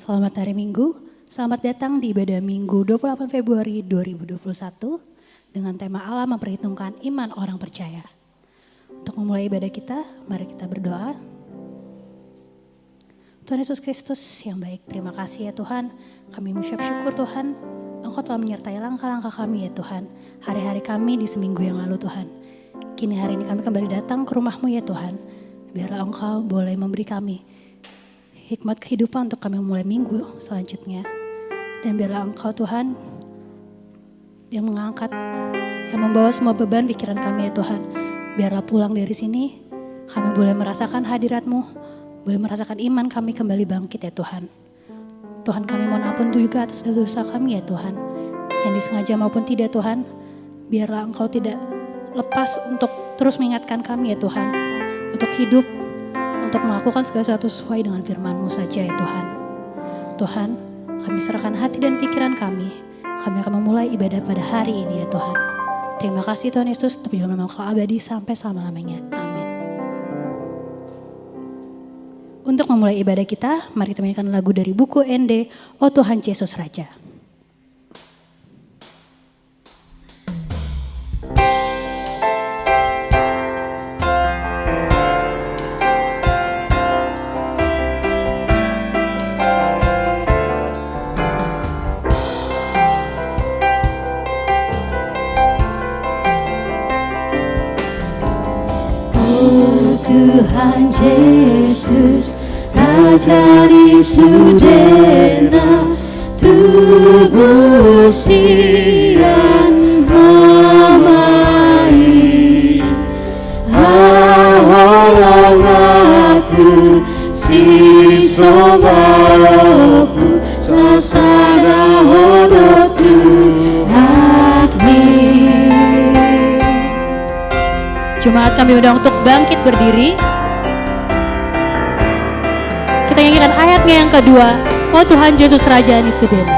Selamat hari Minggu, selamat datang di ibadah Minggu 28 Februari 2021 dengan tema Allah memperhitungkan iman orang percaya. Untuk memulai ibadah kita, mari kita berdoa. Tuhan Yesus Kristus yang baik, terima kasih ya Tuhan. Kami mengucap syukur Tuhan, Engkau telah menyertai langkah-langkah kami ya Tuhan. Hari-hari kami di seminggu yang lalu Tuhan. Kini hari ini kami kembali datang ke rumah-Mu ya Tuhan. Biarlah Engkau boleh memberi kami hikmat kehidupan untuk kami memulai minggu selanjutnya. Dan biarlah Engkau Tuhan yang mengangkat, yang membawa semua beban pikiran kami ya Tuhan. Biarlah pulang dari sini kami boleh merasakan hadirat-Mu, boleh merasakan iman kami kembali bangkit ya Tuhan. Tuhan, kami mohon ampun juga atas dosa kami ya Tuhan, yang disengaja maupun tidak Tuhan. Biarlah Engkau tidak lepas untuk terus mengingatkan kami ya Tuhan, untuk hidup, untuk melakukan segala sesuatu sesuai dengan firman-Mu saja ya Tuhan. Tuhan, kami serahkan hati dan pikiran kami akan memulai ibadah pada hari ini ya Tuhan. Terima kasih Tuhan Yesus, tapi dalam nama Engkau abadi sampai selama-lamanya. Amin. Untuk memulai ibadah kita, mari kita menyanyikan lagu dari buku ND, Oh Tuhan Yesus Raja. Tuhan Yesus, Raja di Sudena, tubuh sian amai. Awalong aku, si sobaku, sasada hodoku agni. Jemaat kami undang untuk bangkit berdiri. Kita nyanyikan ayatnya yang kedua, Oh Tuhan Yesus Raja di Sudena.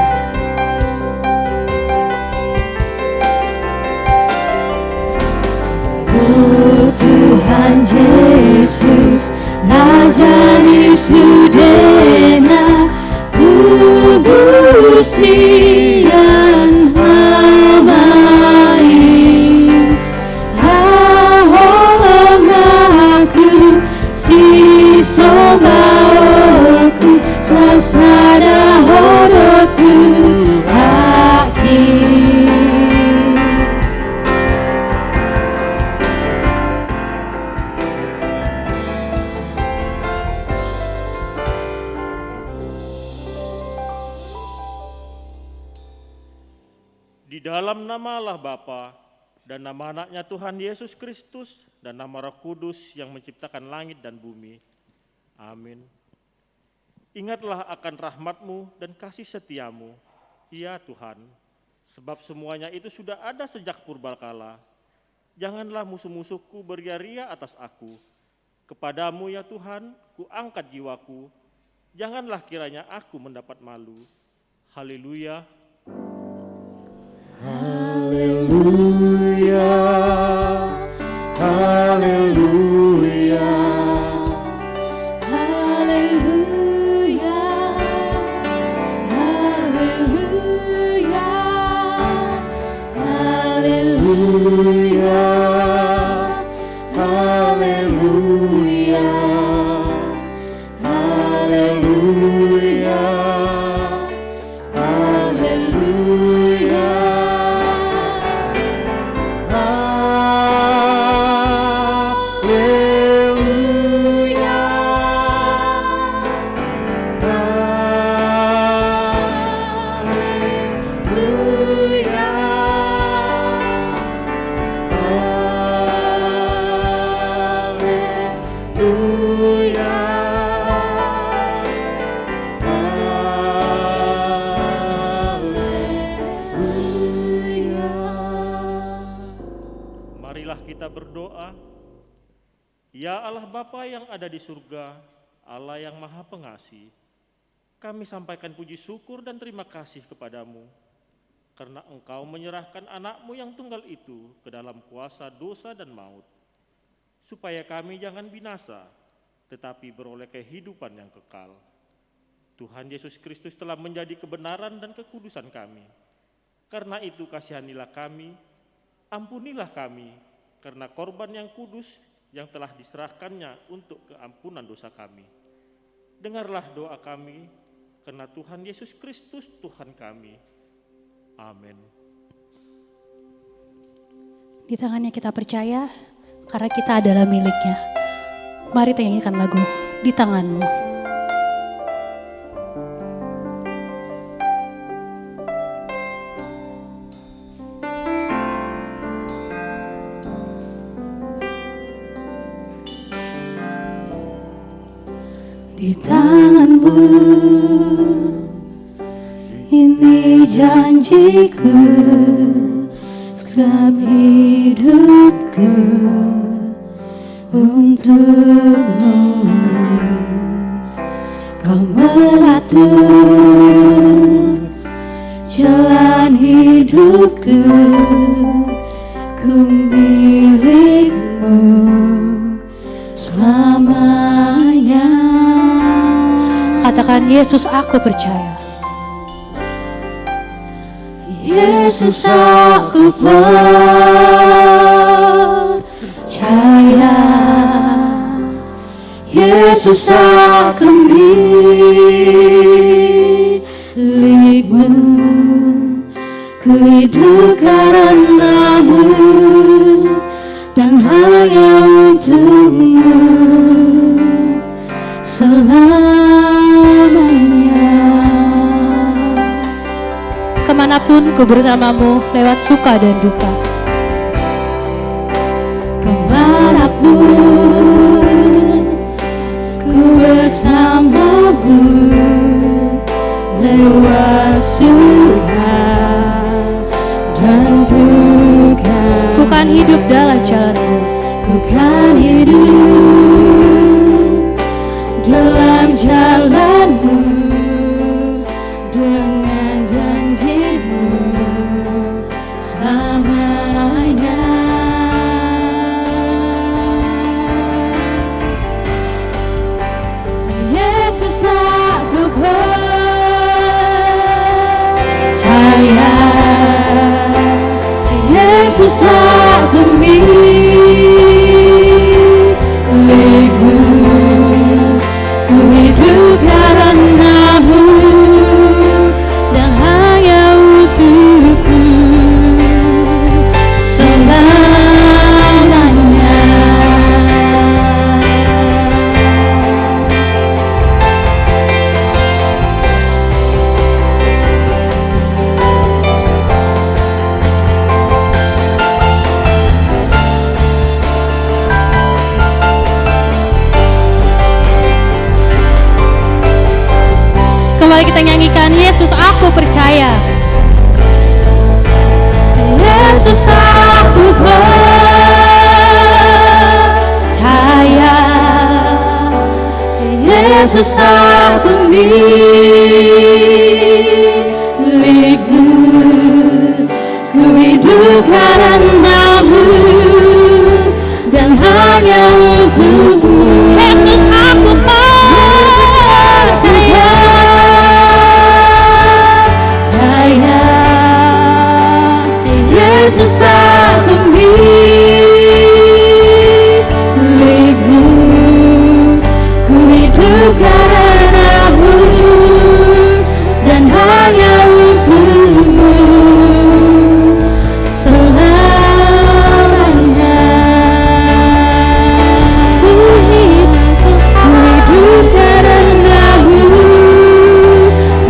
Oh Tuhan Yesus, Raja di Sudena, tubuh sian amai. Si sobaku, sasada horoku aki. Di dalam nama Allah Bapa dan nama anaknya Tuhan Yesus Kristus dan nama Roh Kudus yang menciptakan langit dan bumi. Amin. Ingatlah akan rahmat-Mu dan kasih setia-Mu, ya Tuhan, sebab semuanya itu sudah ada sejak purbakala. Janganlah musuh-musuhku beria-ria atas aku. Kepadamu ya Tuhan, ku angkat jiwaku. Janganlah kiranya aku mendapat malu. Haleluya. Haleluya, haleluya, haleluya, haleluya, haleluya, haleluya, haleluya, haleluya. Kita berdoa. Ya Allah Bapa yang ada di surga, Allah yang Maha Pengasih, kami sampaikan puji syukur dan terima kasih kepadamu, karena Engkau menyerahkan anak-Mu yang tunggal itu ke dalam kuasa dosa dan maut, supaya kami jangan binasa, tetapi beroleh kehidupan yang kekal. Tuhan Yesus Kristus telah menjadi kebenaran dan kekudusan kami. Karena itu kasihanilah kami, ampunilah kami, karena korban yang kudus yang telah diserahkannya untuk keampunan dosa kami. dengarlah doa kami, karena Tuhan Yesus Kristus Tuhan kami. Amin. Di tangannya kita percaya, karena kita adalah miliknya. Mari kita nyanyikan lagu Di Tanganmu. Di tanganmu, ini janjiku, sebab hidupku untukmu. Kau mengatur jalan hidupku, ku milikmu selamanya. Katakan, Yesus, aku percaya. Yesus, aku percaya. Yesus, aku milikmu. Ku hidup karenamu dan hanya untukmu selamanya. Kemanapun ku bersamamu lewat suka dan duka. Kemanapun ku bersamamu lewat suka dan duka. Ku kan hidup dalam jalanmu. Ku kan hidup dalam jalanmu dengan janjimu selamanya. Yesus, aku percaya. Yesus, aku milikmu. Ku hidup karenamu dan hanya untukmu selamanya. Kembali kita nyanyikan, Yesus, aku percaya. Yesus, aku percaya. Yesus, aku milikmu. Ku hidup karenamu dan hanya untukmu. Yesus, aku percaya. Yesus, aku milikmu. Ku hidup karenamu dan hanya untukmu selamanya. Ku hidup karenamu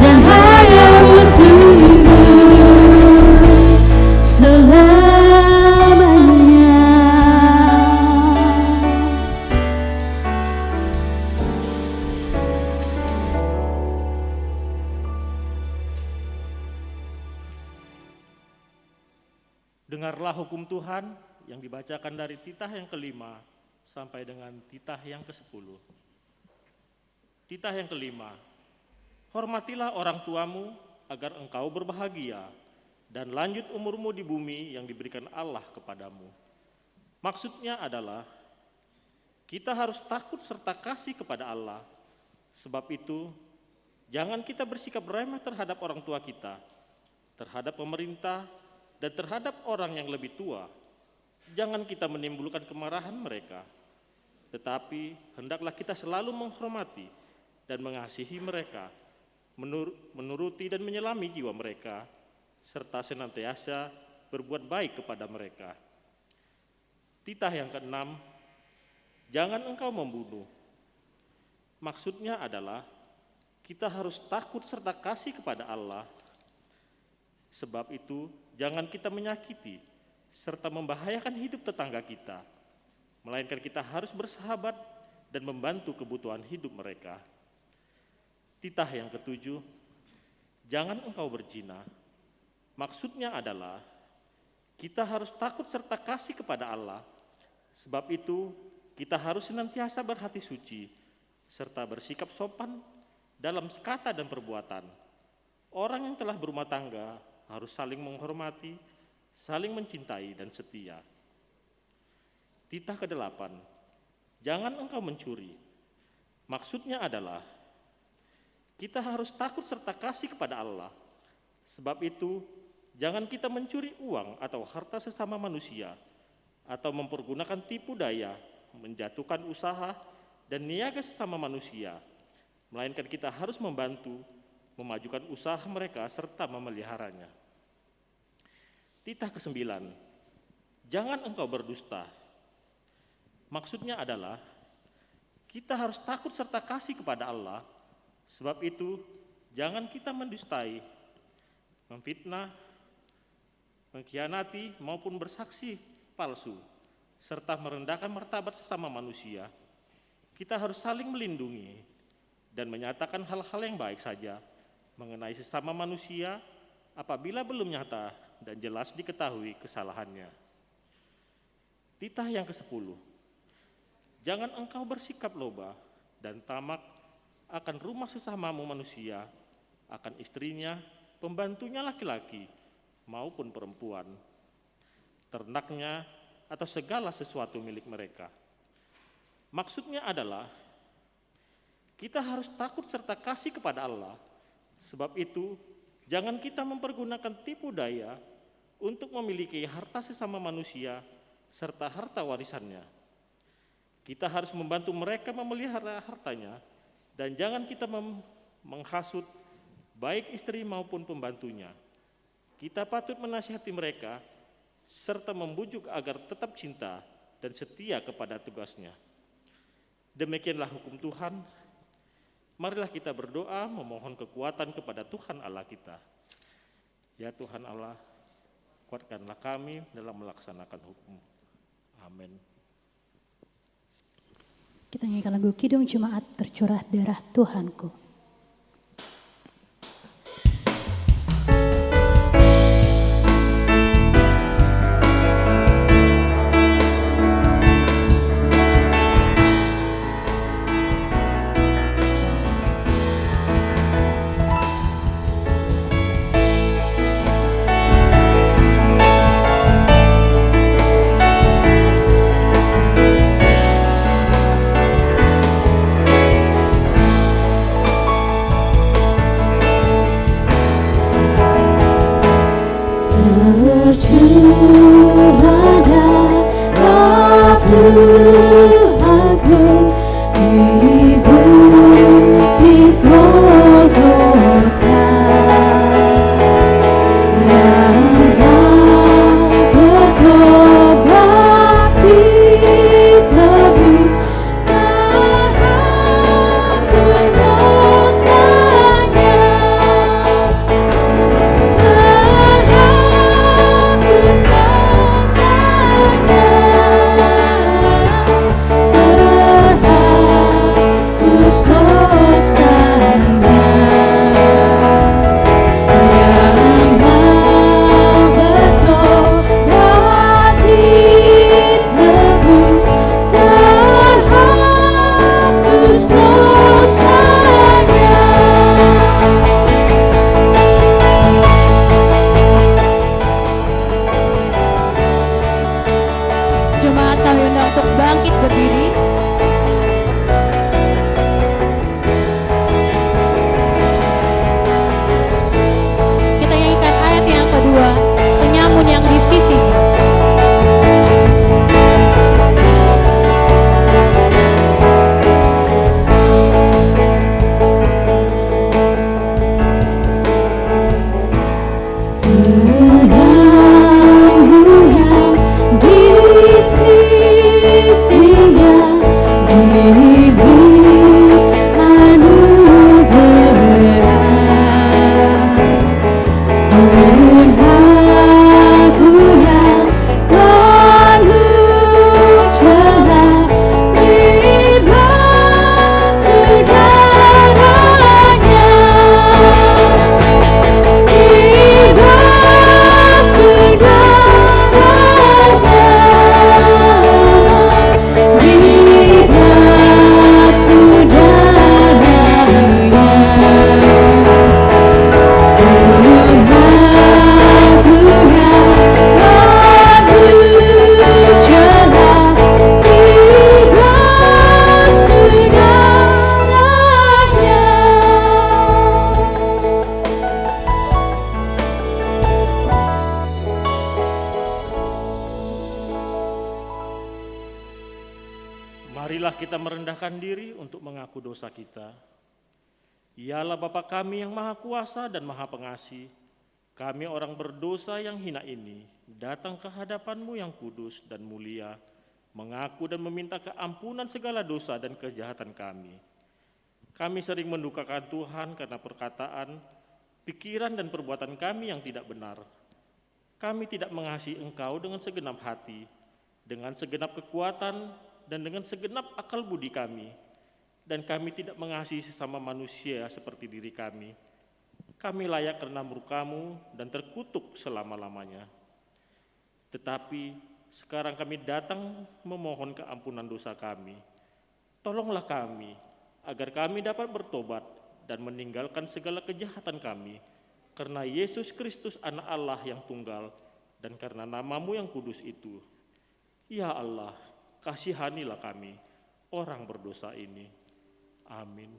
dan hanya untukmu selamanya. Dengarlah hukum Tuhan yang dibacakan dari titah yang kelima sampai dengan titah yang ke-10. Titah yang kelima, hormatilah orang tuamu agar engkau berbahagia dan lanjut umurmu di bumi yang diberikan Allah kepadamu. Maksudnya adalah kita harus takut serta kasih kepada Allah. Sebab itu, jangan kita bersikap remeh terhadap orang tua kita, terhadap pemerintah, dan terhadap orang yang lebih tua. Jangan kita menimbulkan kemarahan mereka, tetapi hendaklah kita selalu menghormati dan mengasihi mereka, menuruti dan menyelami jiwa mereka, serta senantiasa berbuat baik kepada mereka. Titah yang keenam, jangan engkau membunuh. Maksudnya adalah kita harus takut serta kasih kepada Allah. Sebab itu, jangan kita menyakiti serta membahayakan hidup tetangga kita, melainkan kita harus bersahabat dan membantu kebutuhan hidup mereka. Titah yang ketujuh, jangan engkau berzina. Maksudnya adalah kita harus takut serta kasih kepada Allah. Sebab itu, kita harus senantiasa berhati suci serta bersikap sopan dalam kata dan perbuatan. Orang yang telah berumah tangga harus saling menghormati, saling mencintai dan setia. Titah ke-8, jangan engkau mencuri. Maksudnya adalah kita harus takut serta kasih kepada Allah. Sebab itu, jangan kita mencuri uang atau harta sesama manusia, atau mempergunakan tipu daya, menjatuhkan usaha dan niaga sesama manusia, melainkan kita harus membantu, memajukan usaha mereka serta memeliharanya. Titah ke-9, jangan engkau berdusta. Maksudnya adalah kita harus takut serta kasih kepada Allah. Sebab itu, jangan kita mendustai, memfitnah, mengkhianati maupun bersaksi palsu, serta merendahkan martabat sesama manusia. Kita harus saling melindungi dan menyatakan hal-hal yang baik saja mengenai sesama manusia apabila belum nyata dan jelas diketahui kesalahannya. Titah yang ke-10, jangan engkau bersikap loba dan tamak akan rumah sesamamu manusia, akan istrinya, pembantunya laki-laki maupun perempuan, ternaknya, atau segala sesuatu milik mereka. Maksudnya adalah kita harus takut serta kasih kepada Allah. Sebab itu, jangan kita mempergunakan tipu daya untuk memiliki harta sesama manusia serta harta warisannya. Kita harus membantu mereka memelihara hartanya, dan jangan kita menghasut baik istri maupun pembantunya. Kita patut menasihati mereka serta membujuk agar tetap cinta dan setia kepada tugasnya. Demikianlah hukum Tuhan. Marilah kita berdoa memohon kekuatan kepada Tuhan Allah kita. Ya Tuhan Allah, kuatkanlah kami dalam melaksanakan hukum. Amin. Kita nyanyikan lagu Kidung Jemaat Tercurah Darah Tuhanku. Marilah kita merendahkan diri untuk mengaku dosa kita. Ialah Bapa kami yang Maha Kuasa dan Maha Pengasih, kami orang berdosa yang hina ini datang ke hadapan-Mu yang kudus dan mulia, mengaku dan meminta keampunan segala dosa dan kejahatan kami. Kami sering mendukakan Tuhan karena perkataan, pikiran dan perbuatan kami yang tidak benar. Kami tidak mengasihi Engkau dengan segenap hati, dengan segenap kekuatan, dan dengan segenap akal budi kami. Dan kami tidak mengasihi sesama manusia seperti diri kami. Kami layak karena murka-Mu dan terkutuk selama-lamanya. Tetapi sekarang kami datang memohon keampunan dosa kami. Tolonglah kami, agar kami dapat bertobat dan meninggalkan segala kejahatan kami, karena Yesus Kristus anak Allah yang tunggal, dan karena nama-Mu yang kudus itu. Ya Allah, kasihanilah kami, orang berdosa ini. Amin.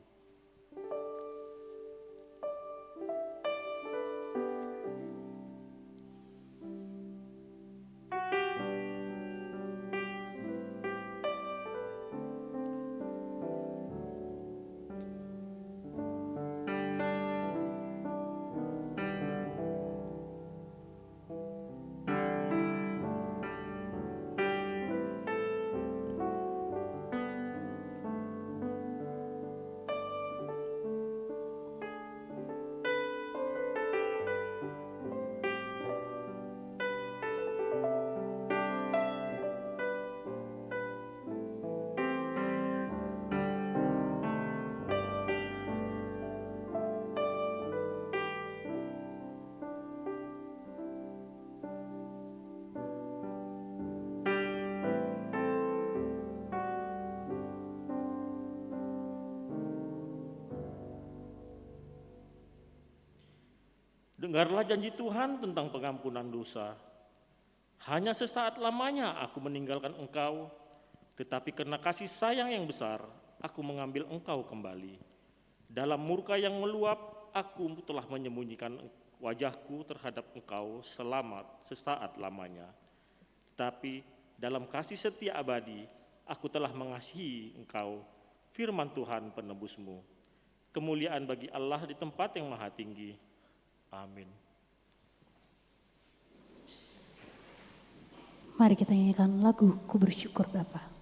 Dengarlah janji Tuhan tentang pengampunan dosa. Hanya sesaat lamanya aku meninggalkan engkau, tetapi karena kasih sayang yang besar, aku mengambil engkau kembali. Dalam murka yang meluap, aku telah menyembunyikan wajahku terhadap engkau selama sesaat lamanya. Tetapi dalam kasih setia abadi, aku telah mengasihi engkau, firman Tuhan penebusmu. Kemuliaan bagi Allah di tempat yang maha tinggi. Amin. Mari kita nyanyikan lagu Ku Bersyukur Bapa.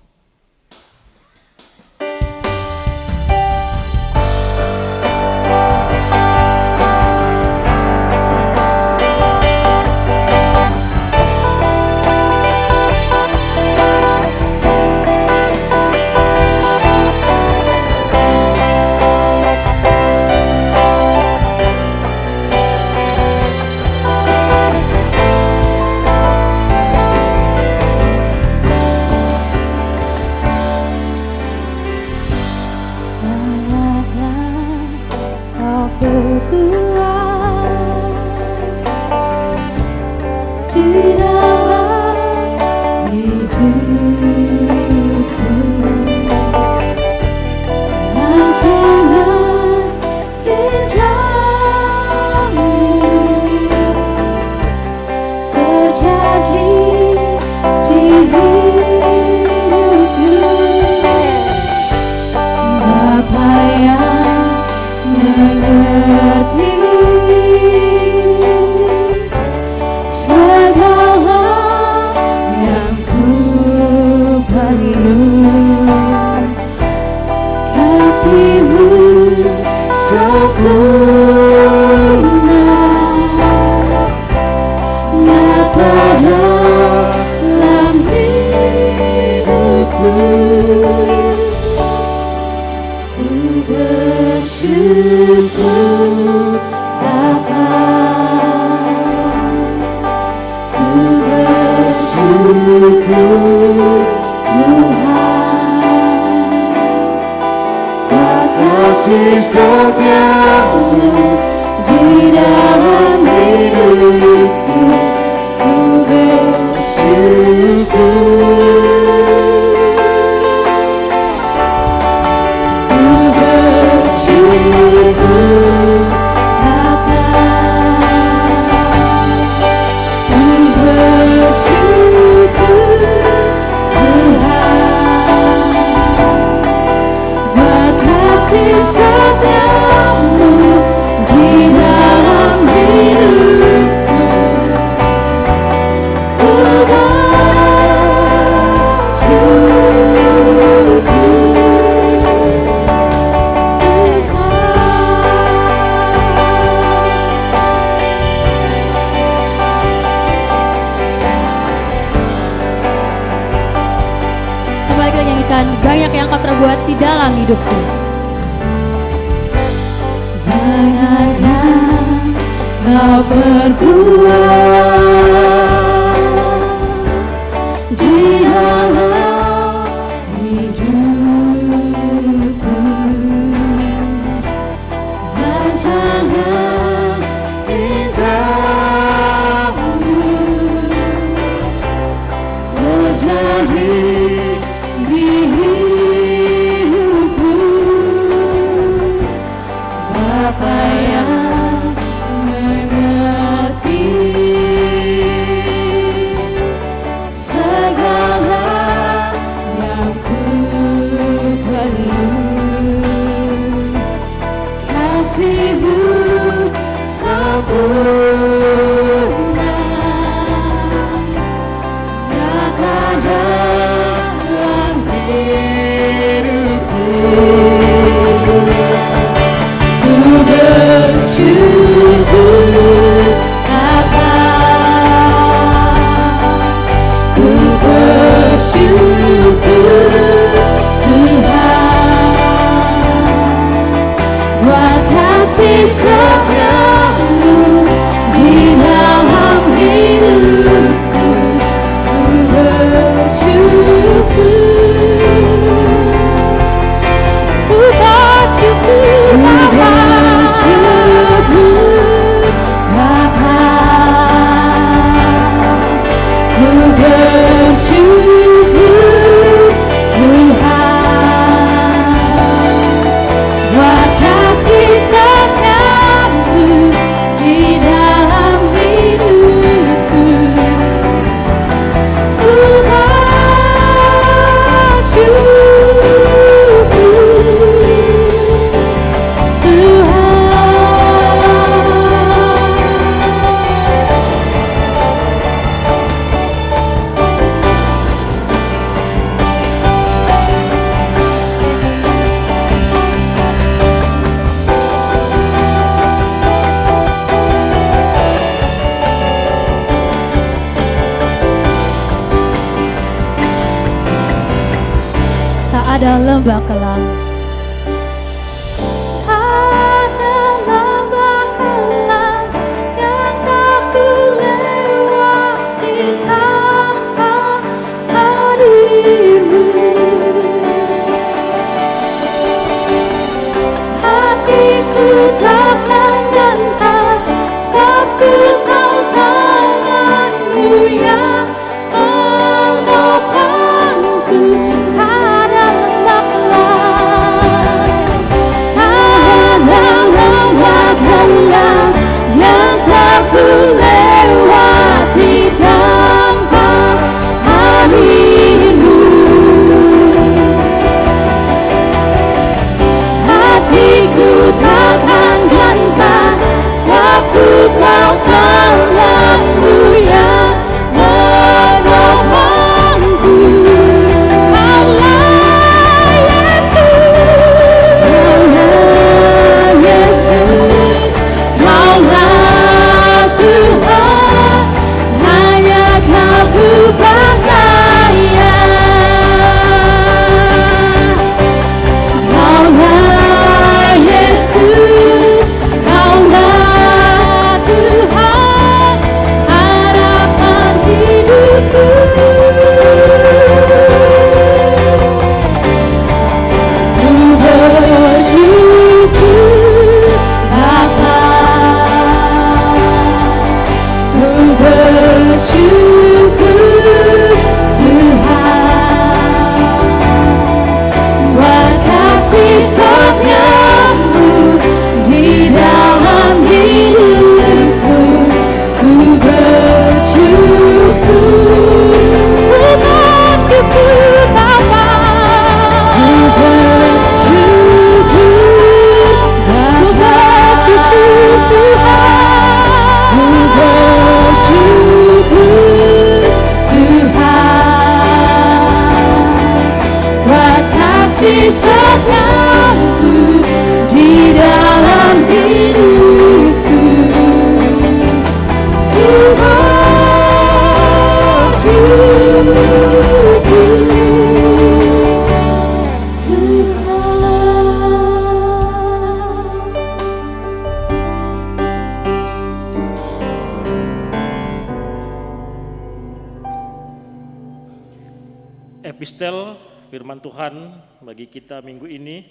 Tuhan, banyak yang Kau perbuat di dalam hidupku. Banyak yang Kau perbuat di dalam hidupku. Rancangan indahmu terjadi di hidupku. Bapa yang mengerti segala yang ku perlu, kasih-Mu sempurna nyata dalam hidupku. Ku bersyukur Bapa, ku bersyukur Tuhan, buat kasih setia-Mu di dalam hidupku. Ku bersyukur, ku bersyukur Bapa, Bapa, ku bersyukur Tuhan, buat kasih setia-Mu di dalam hidupku. Ku bersyukur tak ada lembah kelam, ada lembah kelam yang tak ku lewati tanpa hadir-Mu. Hatiku takkan gentar, sebab ku tahu tangan-Mu yang menopangku. Tak ada lembah kelam, tak ada lembah kelam yang tak ku lewati tanpa hadir-Mu. Hatiku takkan gentar, sebab ku tahu tangan-Mu yang menopangku. Allah Yesus, Kaulah Tuhan, hanya Kau ku percaya. Kaulah Yesus, Kaulah Tuhan, harapan hidupku. Ku bersyukur Bapa, ku bersyukur Tuhan, buat kasih setia-Mu di dalam hidupku. Ku bersyukur Bapa, ku bersyukur Bapa, ku bersyukur Tuhan, buat kasih setia-Mu di dalam hidupku. Ku bersyukur Epistel firman Tuhan bagi kita minggu ini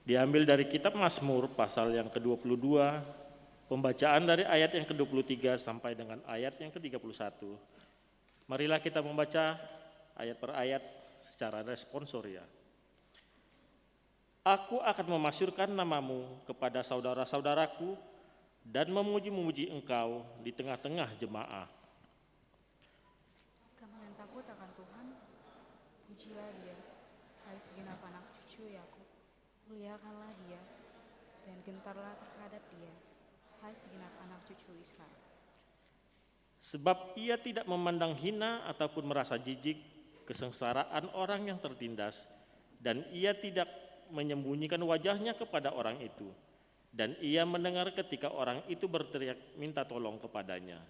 diambil dari kitab Mazmur pasal yang ke-22, pembacaan dari ayat yang ke-23 sampai dengan ayat yang ke-31. Marilah kita membaca ayat per ayat secara responsoria. Aku akan memasyurkan namamu kepada saudara-saudaraku dan memuji-muji engkau di tengah-tengah jemaah. Kamu yang takut akan Tuhan, pujilah Dia, hai segenap anak cucu Yakub. Muliakanlah Dia dan gentarlah terhadap Dia, hai segenap anak cucu Ishak. Sebab ia tidak memandang hina ataupun merasa jijik kesengsaraan orang yang tertindas, dan ia tidak menyembunyikan wajahnya kepada orang itu, dan ia mendengar ketika orang itu berteriak minta tolong kepadanya.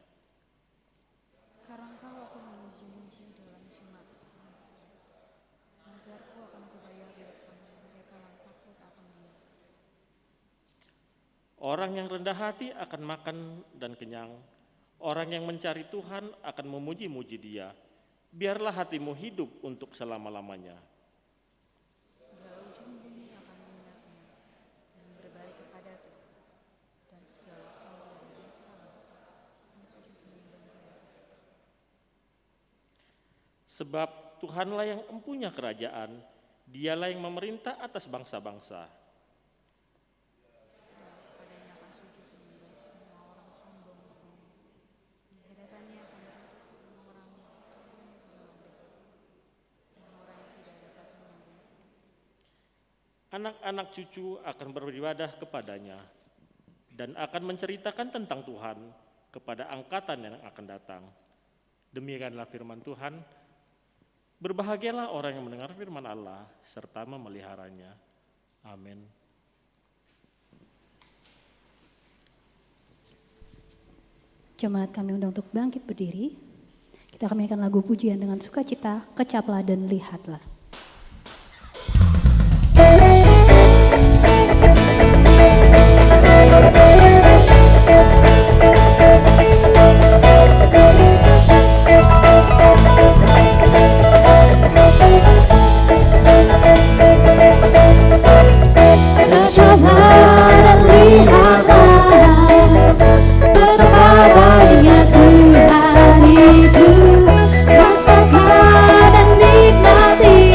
Karena Engkau aku memuji-muji dalam jemaat manusia. Nazarku akan kubayar di depan mereka yang takut akan Dia. Orang yang rendah hati akan makan dan kenyang, orang yang mencari Tuhan akan memuji-muji Dia. Biarlah hatimu hidup untuk selama-lamanya. Segala ujung bumi akan mengingatnya dan berbalik kepada Tuhan, dan segala kaum dari bangsa-bangsa akan sujud menyembah Dia. Sebab Tuhanlah yang empunya kerajaan, Dialah yang memerintah atas bangsa-bangsa. Kepadanya akan sujud menyembah semua orang sombong di bumi. Di hadapannya akan berdiri semua orang yang turun ke dalam debat, dan orang yang tidak dapat menyambung. Anak-anak cucu akan beribadah kepadanya dan akan menceritakan tentang Tuhan kepada angkatan yang akan datang. Demikianlah firman Tuhan. Berbahagialah orang yang mendengar firman Allah serta memeliharanya. Amin. Jemaat kami undang untuk bangkit berdiri. Kita akan menyanyikan lagu pujian dengan sukacita, kecaplah dan lihatlah. Kecaplah dan lihatlah betapa baiknya Tuhan itu. Rasakan dan nikmati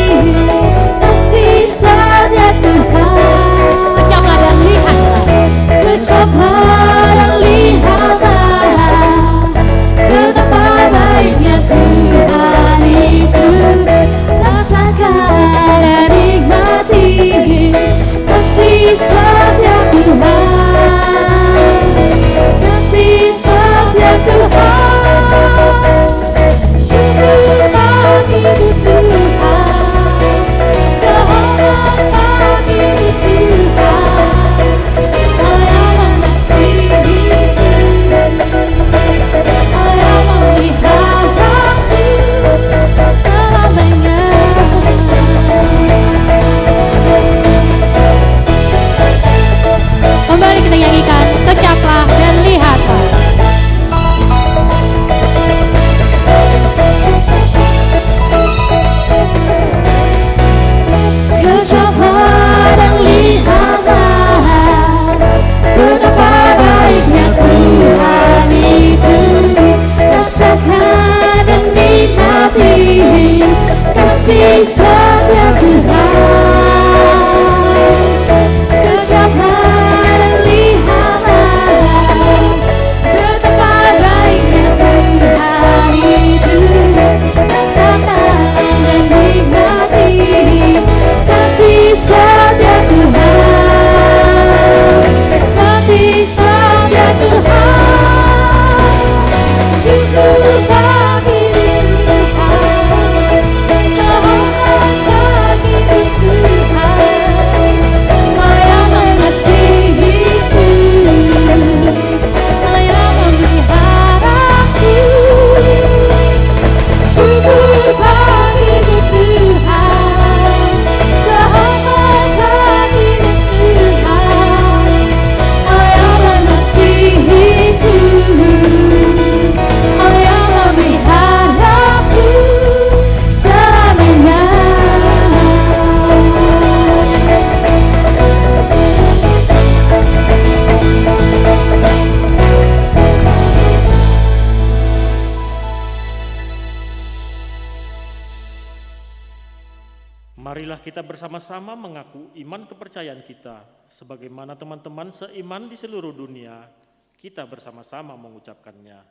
kita bersama-sama mengaku iman kepercayaan kita, sebagaimana teman-teman seiman di seluruh dunia, kita bersama-sama mengucapkannya.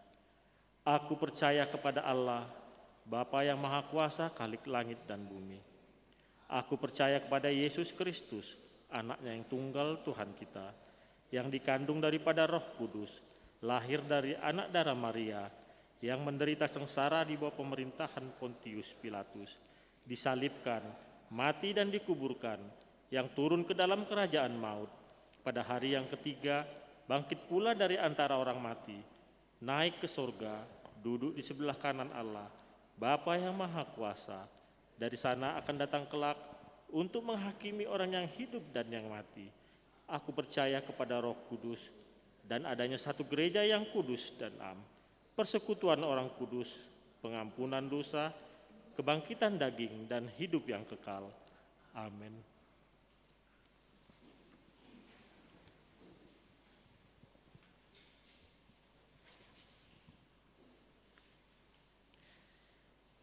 Aku percaya kepada Allah, Bapa yang Maha Kuasa, Khalik langit dan bumi. Aku percaya kepada Yesus Kristus, anaknya yang tunggal Tuhan kita, yang dikandung daripada Roh Kudus, lahir dari anak darah Maria, yang menderita sengsara di bawah pemerintahan Pontius Pilatus, disalibkan, mati dan dikuburkan, yang turun ke dalam kerajaan maut. Pada hari yang ketiga, bangkit pula dari antara orang mati, naik ke surga, duduk di sebelah kanan Allah, Bapa yang Maha Kuasa. Dari sana akan datang kelak untuk menghakimi orang yang hidup dan yang mati. Aku percaya kepada Roh Kudus dan adanya satu gereja yang kudus dan am, persekutuan orang kudus, pengampunan dosa, kebangkitan daging, dan hidup yang kekal. Amin.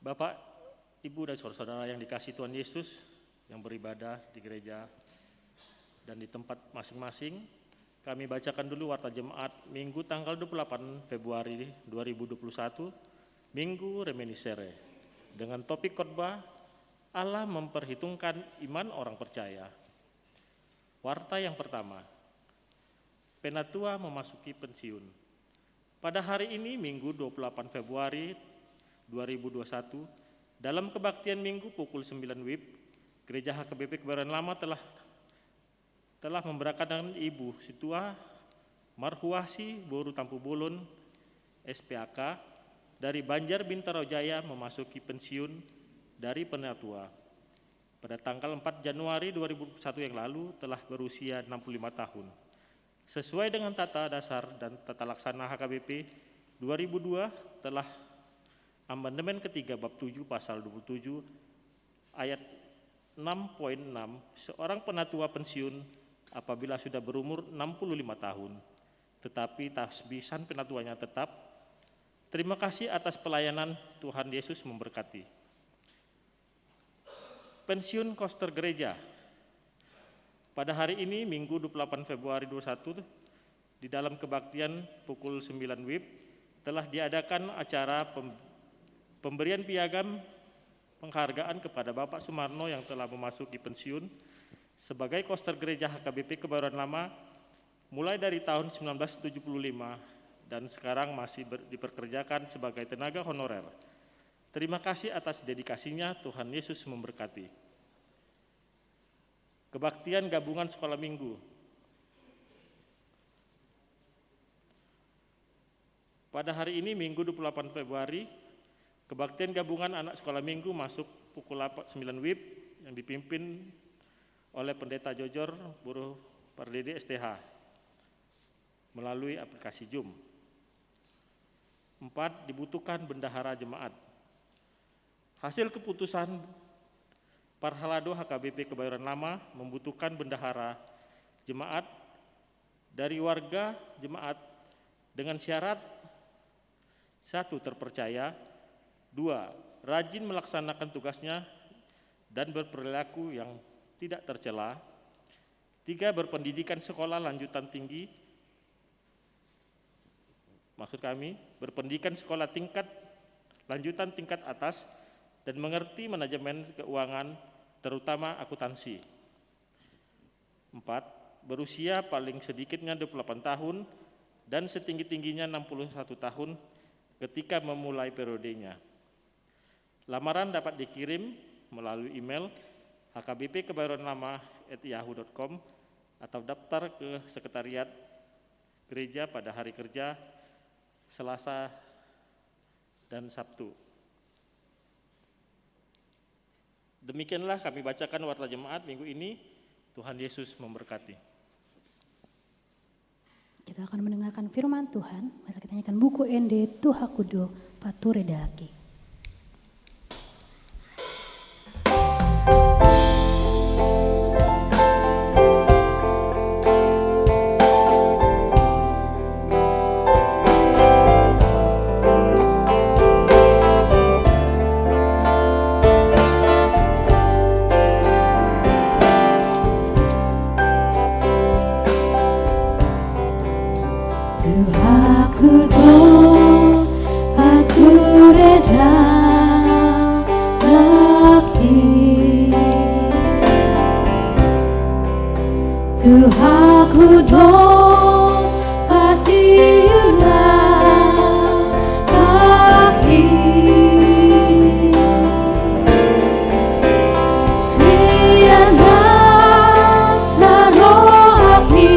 Bapak, Ibu, dan saudara-saudara yang dikasihi Tuhan Yesus, yang beribadah di gereja dan di tempat masing-masing, kami bacakan dulu warta jemaat Minggu tanggal 28 Februari 2021, Minggu Reminiscere, dengan topik khotbah Allah memperhitungkan iman orang percaya. Warta yang pertama, Penatua memasuki pensiun. Pada hari ini Minggu 28 Februari 2021, dalam kebaktian Minggu pukul 9 WIB, Gereja HKBP Kebayoran Lama telah memberangkatkan Ibu Situa Marhuasi Boru Tampu Bolon, SPAK, dari Banjar Bintaro Jaya memasuki pensiun dari Penatua. Pada tanggal 4 Januari 2021 yang lalu telah berusia 65 tahun. Sesuai dengan tata dasar dan tata laksana HKBP 2002 telah Amandemen ketiga bab 7 pasal 27 ayat 6.6, seorang penatua pensiun apabila sudah berumur 65 tahun, tetapi tasbisan penatuanya tetap. Terima kasih atas pelayanan, Tuhan Yesus memberkati. Pensiun koster gereja. Pada hari ini Minggu 28 Februari 2021 di dalam kebaktian pukul 9 WIB telah diadakan acara pemberian piagam penghargaan kepada Bapak Sumarno yang telah memasuki pensiun sebagai koster gereja HKBP Kebayoran Lama mulai dari tahun 1975 dan sekarang masih diperkerjakan sebagai tenaga honorer. Terima kasih atas dedikasinya, Tuhan Yesus memberkati. Kebaktian gabungan sekolah minggu. Pada hari ini Minggu 28 Februari, kebaktian gabungan anak sekolah minggu masuk pukul 9 WIB yang dipimpin oleh Pendeta Jojor Buruh Pardede STH melalui aplikasi Zoom. 4. Dibutuhkan bendahara jemaat. Hasil keputusan Parhalado HKBP Kebayoran Lama membutuhkan bendahara jemaat dari warga jemaat dengan syarat: 1. Terpercaya, 2. Rajin melaksanakan tugasnya dan berperilaku yang tidak tercela, 3. Berpendidikan sekolah lanjutan tinggi, berpendidikan sekolah tingkat lanjutan tingkat atas dan mengerti manajemen keuangan, terutama akuntansi. 4. Berusia paling sedikitnya 28 tahun dan setinggi-tingginya 61 tahun ketika memulai periodenya. Lamaran dapat dikirim melalui email hkbpkebayoranlama@yahoo.com atau daftar ke sekretariat gereja pada hari kerja Selasa dan Sabtu. Demikianlah kami bacakan warta jemaat minggu ini. Tuhan Yesus memberkati. Kita akan mendengarkan firman Tuhan. Mari kita nyanyikan buku ND Tuhakudo Pature Dalaki. Tuhanku patiulah kaki, siana sarohi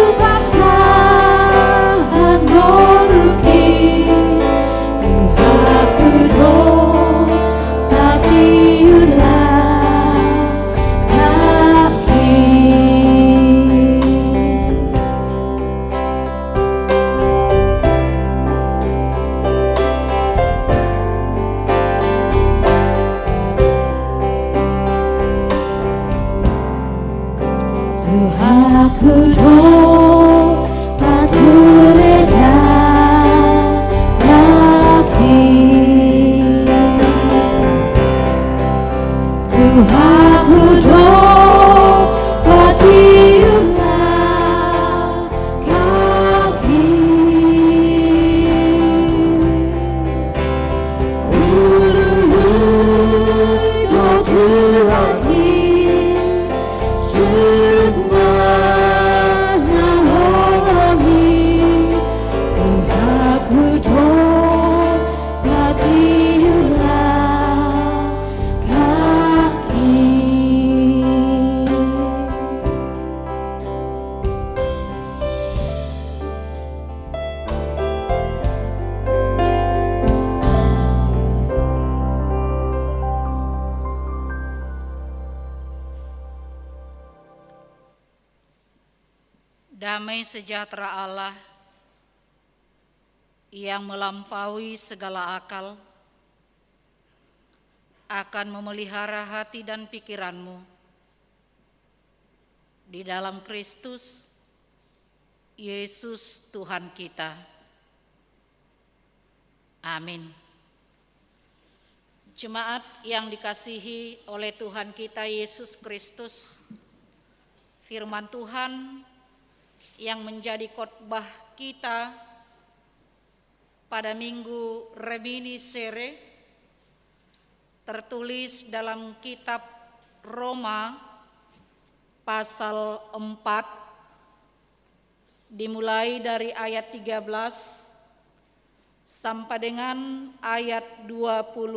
upasahan noruki. Tuhanku patiulah kaki. Tuhanku patureda kaki. Tuhanku patiulah kaki. Ulului do Tuhanku semuanya homi. Tuhanku patiulah kaki. Damai sejahtera Allah yang melampaui segala akal akan memelihara hati dan pikiranmu di dalam Kristus Yesus Tuhan kita. Amin. Jemaat yang dikasihi oleh Tuhan kita Yesus Kristus, firman Tuhan yang menjadi khotbah kita pada Minggu Reminiscere tertulis dalam kitab Roma pasal 4 dimulai dari ayat 13 sampai dengan ayat 25.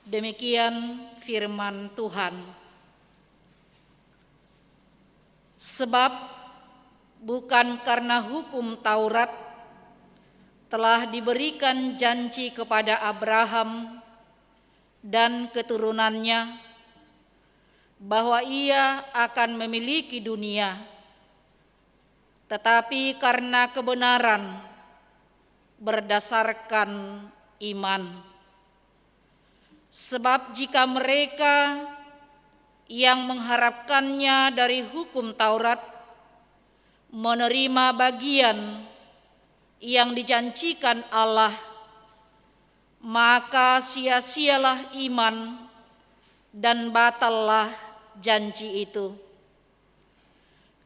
Demikian firman Tuhan. Sebab bukan karena hukum Taurat telah diberikan janji kepada Abraham dan keturunannya bahwa ia akan memiliki dunia, tetapi karena kebenaran berdasarkan iman. Sebab jika mereka yang mengharapkannya dari hukum Taurat menerima bagian yang dijanjikan Allah, maka sia-sialah iman dan batallah janji itu.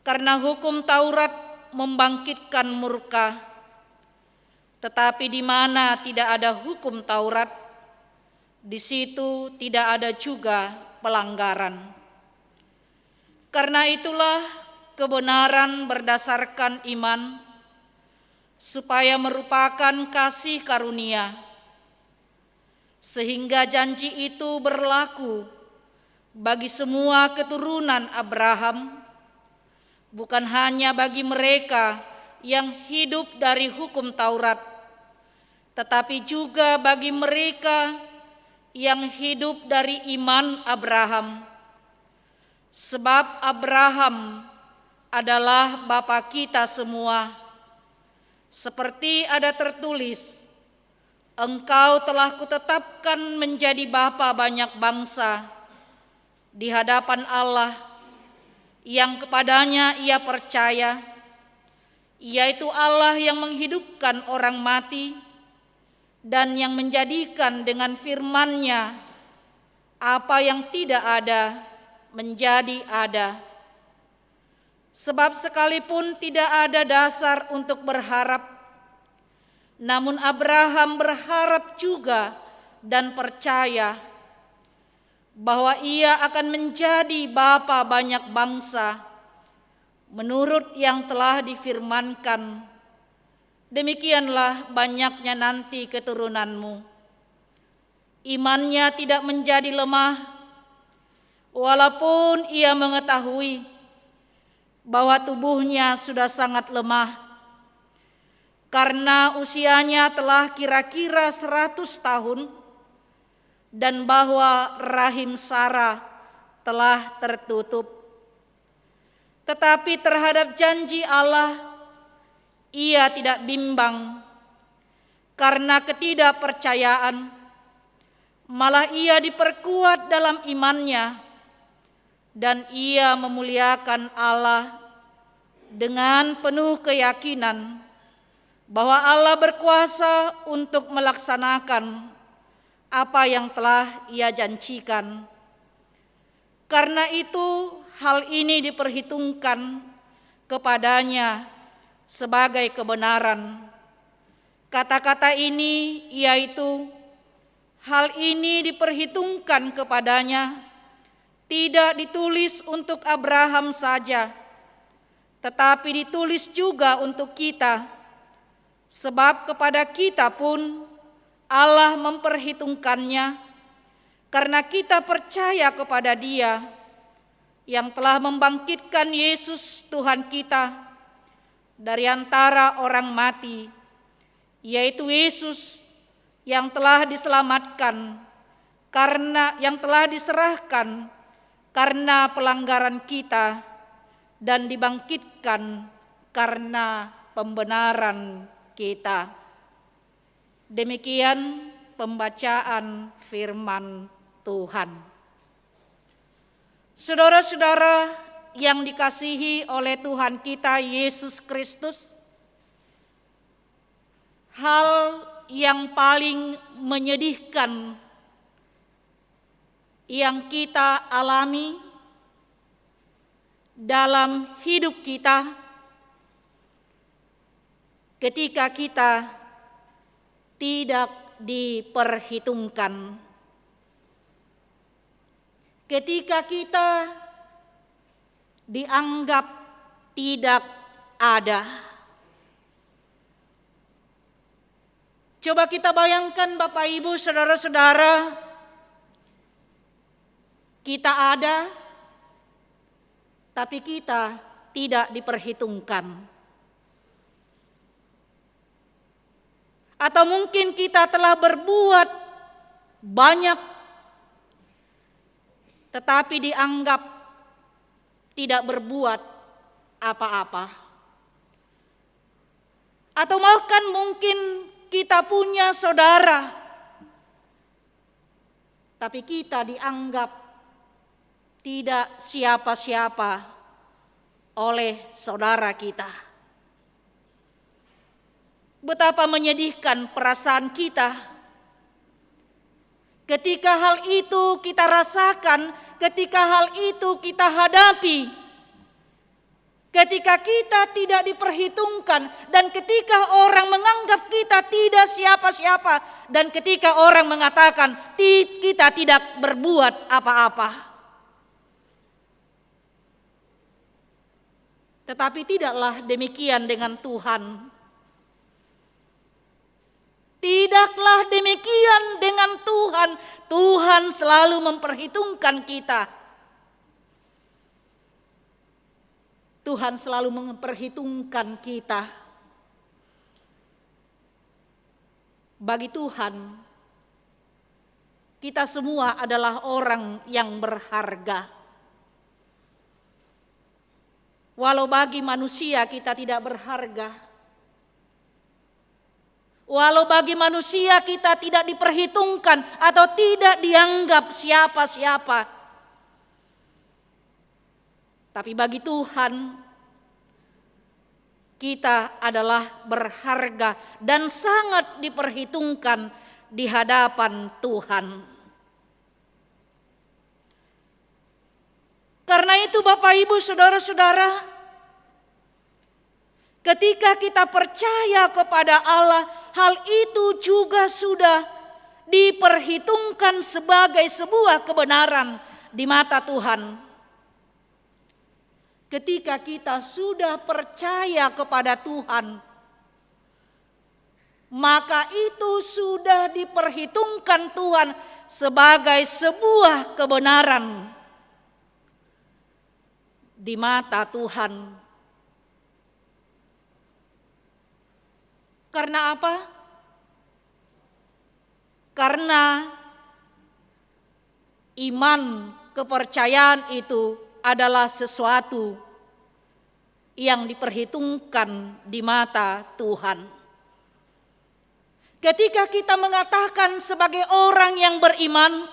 Karena hukum Taurat membangkitkan murka, tetapi di mana tidak ada hukum Taurat, di situ tidak ada juga pelanggaran. Karena itulah kebenaran berdasarkan iman, supaya merupakan kasih karunia, sehingga janji itu berlaku bagi semua keturunan Abraham, bukan hanya bagi mereka yang hidup dari hukum Taurat, tetapi juga bagi mereka yang hidup dari iman Abraham. Sebab Abraham adalah bapa kita semua. Seperti ada tertulis, engkau telah kutetapkan menjadi bapa banyak bangsa di hadapan Allah yang kepadanya ia percaya, yaitu Allah yang menghidupkan orang mati dan yang menjadikan dengan firman-Nya apa yang tidak ada menjadi ada. Sebab sekalipun tidak ada dasar untuk berharap, namun Abraham berharap juga dan percaya bahwa ia akan menjadi bapa banyak bangsa, menurut yang telah difirmankan, demikianlah banyaknya nanti keturunanmu. Imannya tidak menjadi lemah, walaupun ia mengetahui bahwa tubuhnya sudah sangat lemah, karena usianya telah kira-kira 100 tahun, dan bahwa rahim Sarah telah tertutup. Tetapi terhadap janji Allah, ia tidak bimbang karena ketidakpercayaan, malah ia diperkuat dalam imannya, dan ia memuliakan Allah dengan penuh keyakinan bahwa Allah berkuasa untuk melaksanakan apa yang telah ia janjikan. Karena itu hal ini diperhitungkan kepadanya sebagai kebenaran. Kata-kata ini yaitu hal ini diperhitungkan kepadanya tidak ditulis untuk Abraham saja, tetapi ditulis juga untuk kita, sebab kepada kita pun Allah memperhitungkannya karena kita percaya kepada Dia yang telah membangkitkan Yesus Tuhan kita dari antara orang mati, yaitu Yesus yang telah diselamatkan yang telah diserahkan karena pelanggaran kita dan dibangkitkan karena pembenaran kita. Demikian pembacaan firman Tuhan. Saudara-saudara yang dikasihi oleh Tuhan kita Yesus Kristus, hal yang paling menyedihkan yang kita alami dalam hidup kita ketika kita tidak diperhitungkan, ketika kita dianggap tidak ada. Coba kita bayangkan Bapak Ibu, saudara-saudara, kita ada, tapi kita tidak diperhitungkan. Atau mungkin kita telah berbuat banyak, tetapi dianggap tidak berbuat apa-apa. Atau bahkan mungkin kita punya saudara, tapi kita dianggap tidak siapa-siapa oleh saudara kita. Betapa menyedihkan perasaan kita ketika hal itu kita rasakan, ketika hal itu kita hadapi, ketika kita tidak diperhitungkan, dan ketika orang menganggap kita tidak siapa-siapa, dan ketika orang mengatakan kita tidak berbuat apa-apa. Tetapi tidaklah demikian dengan Tuhan. Tidaklah demikian dengan Tuhan. Tuhan selalu memperhitungkan kita. Tuhan selalu memperhitungkan kita. Bagi Tuhan, kita semua adalah orang yang berharga. Walau bagi manusia kita tidak berharga. Walau bagi manusia kita tidak diperhitungkan atau tidak dianggap siapa-siapa. Tapi bagi Tuhan, kita adalah berharga dan sangat diperhitungkan di hadapan Tuhan. Karena itu Bapak Ibu saudara-saudara, ketika kita percaya kepada Allah, hal itu juga sudah diperhitungkan sebagai sebuah kebenaran di mata Tuhan. Ketika kita sudah percaya kepada Tuhan, maka itu sudah diperhitungkan Tuhan sebagai sebuah kebenaran di mata Tuhan. Karena apa? Karena iman, kepercayaan itu adalah sesuatu yang diperhitungkan di mata Tuhan. Ketika kita mengatakan sebagai orang yang beriman,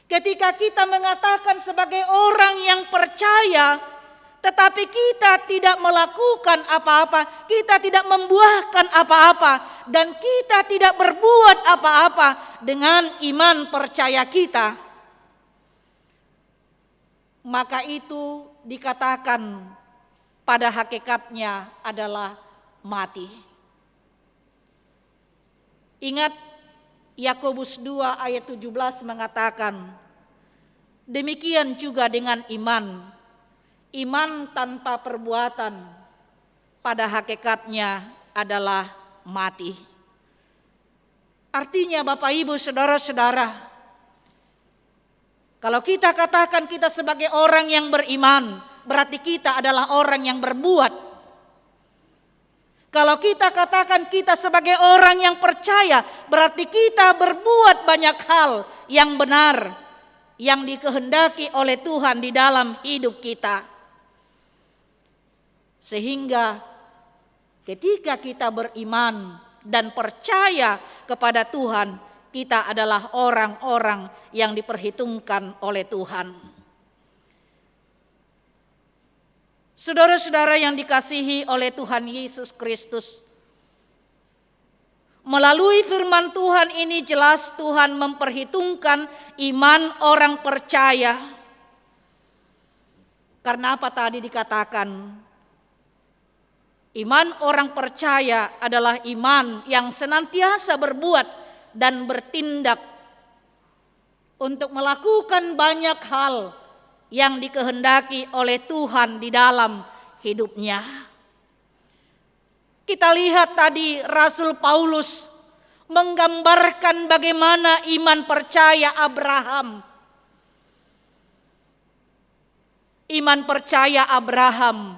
ketika kita mengatakan sebagai orang yang percaya, tetapi kita tidak melakukan apa-apa, kita tidak membuahkan apa-apa, dan kita tidak berbuat apa-apa dengan iman percaya kita, maka itu dikatakan pada hakikatnya adalah mati. Ingat Yakobus 2 ayat 17 mengatakan, demikian juga dengan iman. Iman tanpa perbuatan pada hakikatnya adalah mati. Artinya Bapak Ibu Saudara-saudara, kalau kita katakan kita sebagai orang yang beriman, berarti kita adalah orang yang berbuat. Kalau kita katakan kita sebagai orang yang percaya, berarti kita berbuat banyak hal yang benar, yang dikehendaki oleh Tuhan di dalam hidup kita. Sehingga ketika kita beriman dan percaya kepada Tuhan, kita adalah orang-orang yang diperhitungkan oleh Tuhan. Saudara-saudara yang dikasihi oleh Tuhan Yesus Kristus, melalui firman Tuhan ini jelas Tuhan memperhitungkan iman orang percaya. Karena apa tadi dikatakan? Iman orang percaya adalah iman yang senantiasa berbuat dan bertindak untuk melakukan banyak hal yang dikehendaki oleh Tuhan di dalam hidupnya. Kita lihat tadi Rasul Paulus menggambarkan bagaimana iman percaya Abraham. Iman percaya Abraham.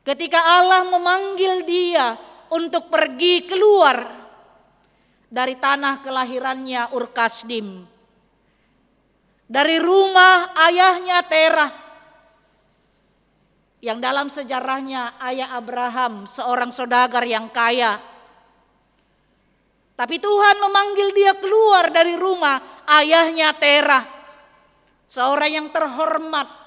Ketika Allah memanggil dia untuk pergi keluar dari tanah kelahirannya Ur Kasdim, dari rumah ayahnya Terah, yang dalam sejarahnya ayah Abraham seorang saudagar yang kaya. Tapi Tuhan memanggil dia keluar dari rumah ayahnya Terah, seorang yang terhormat.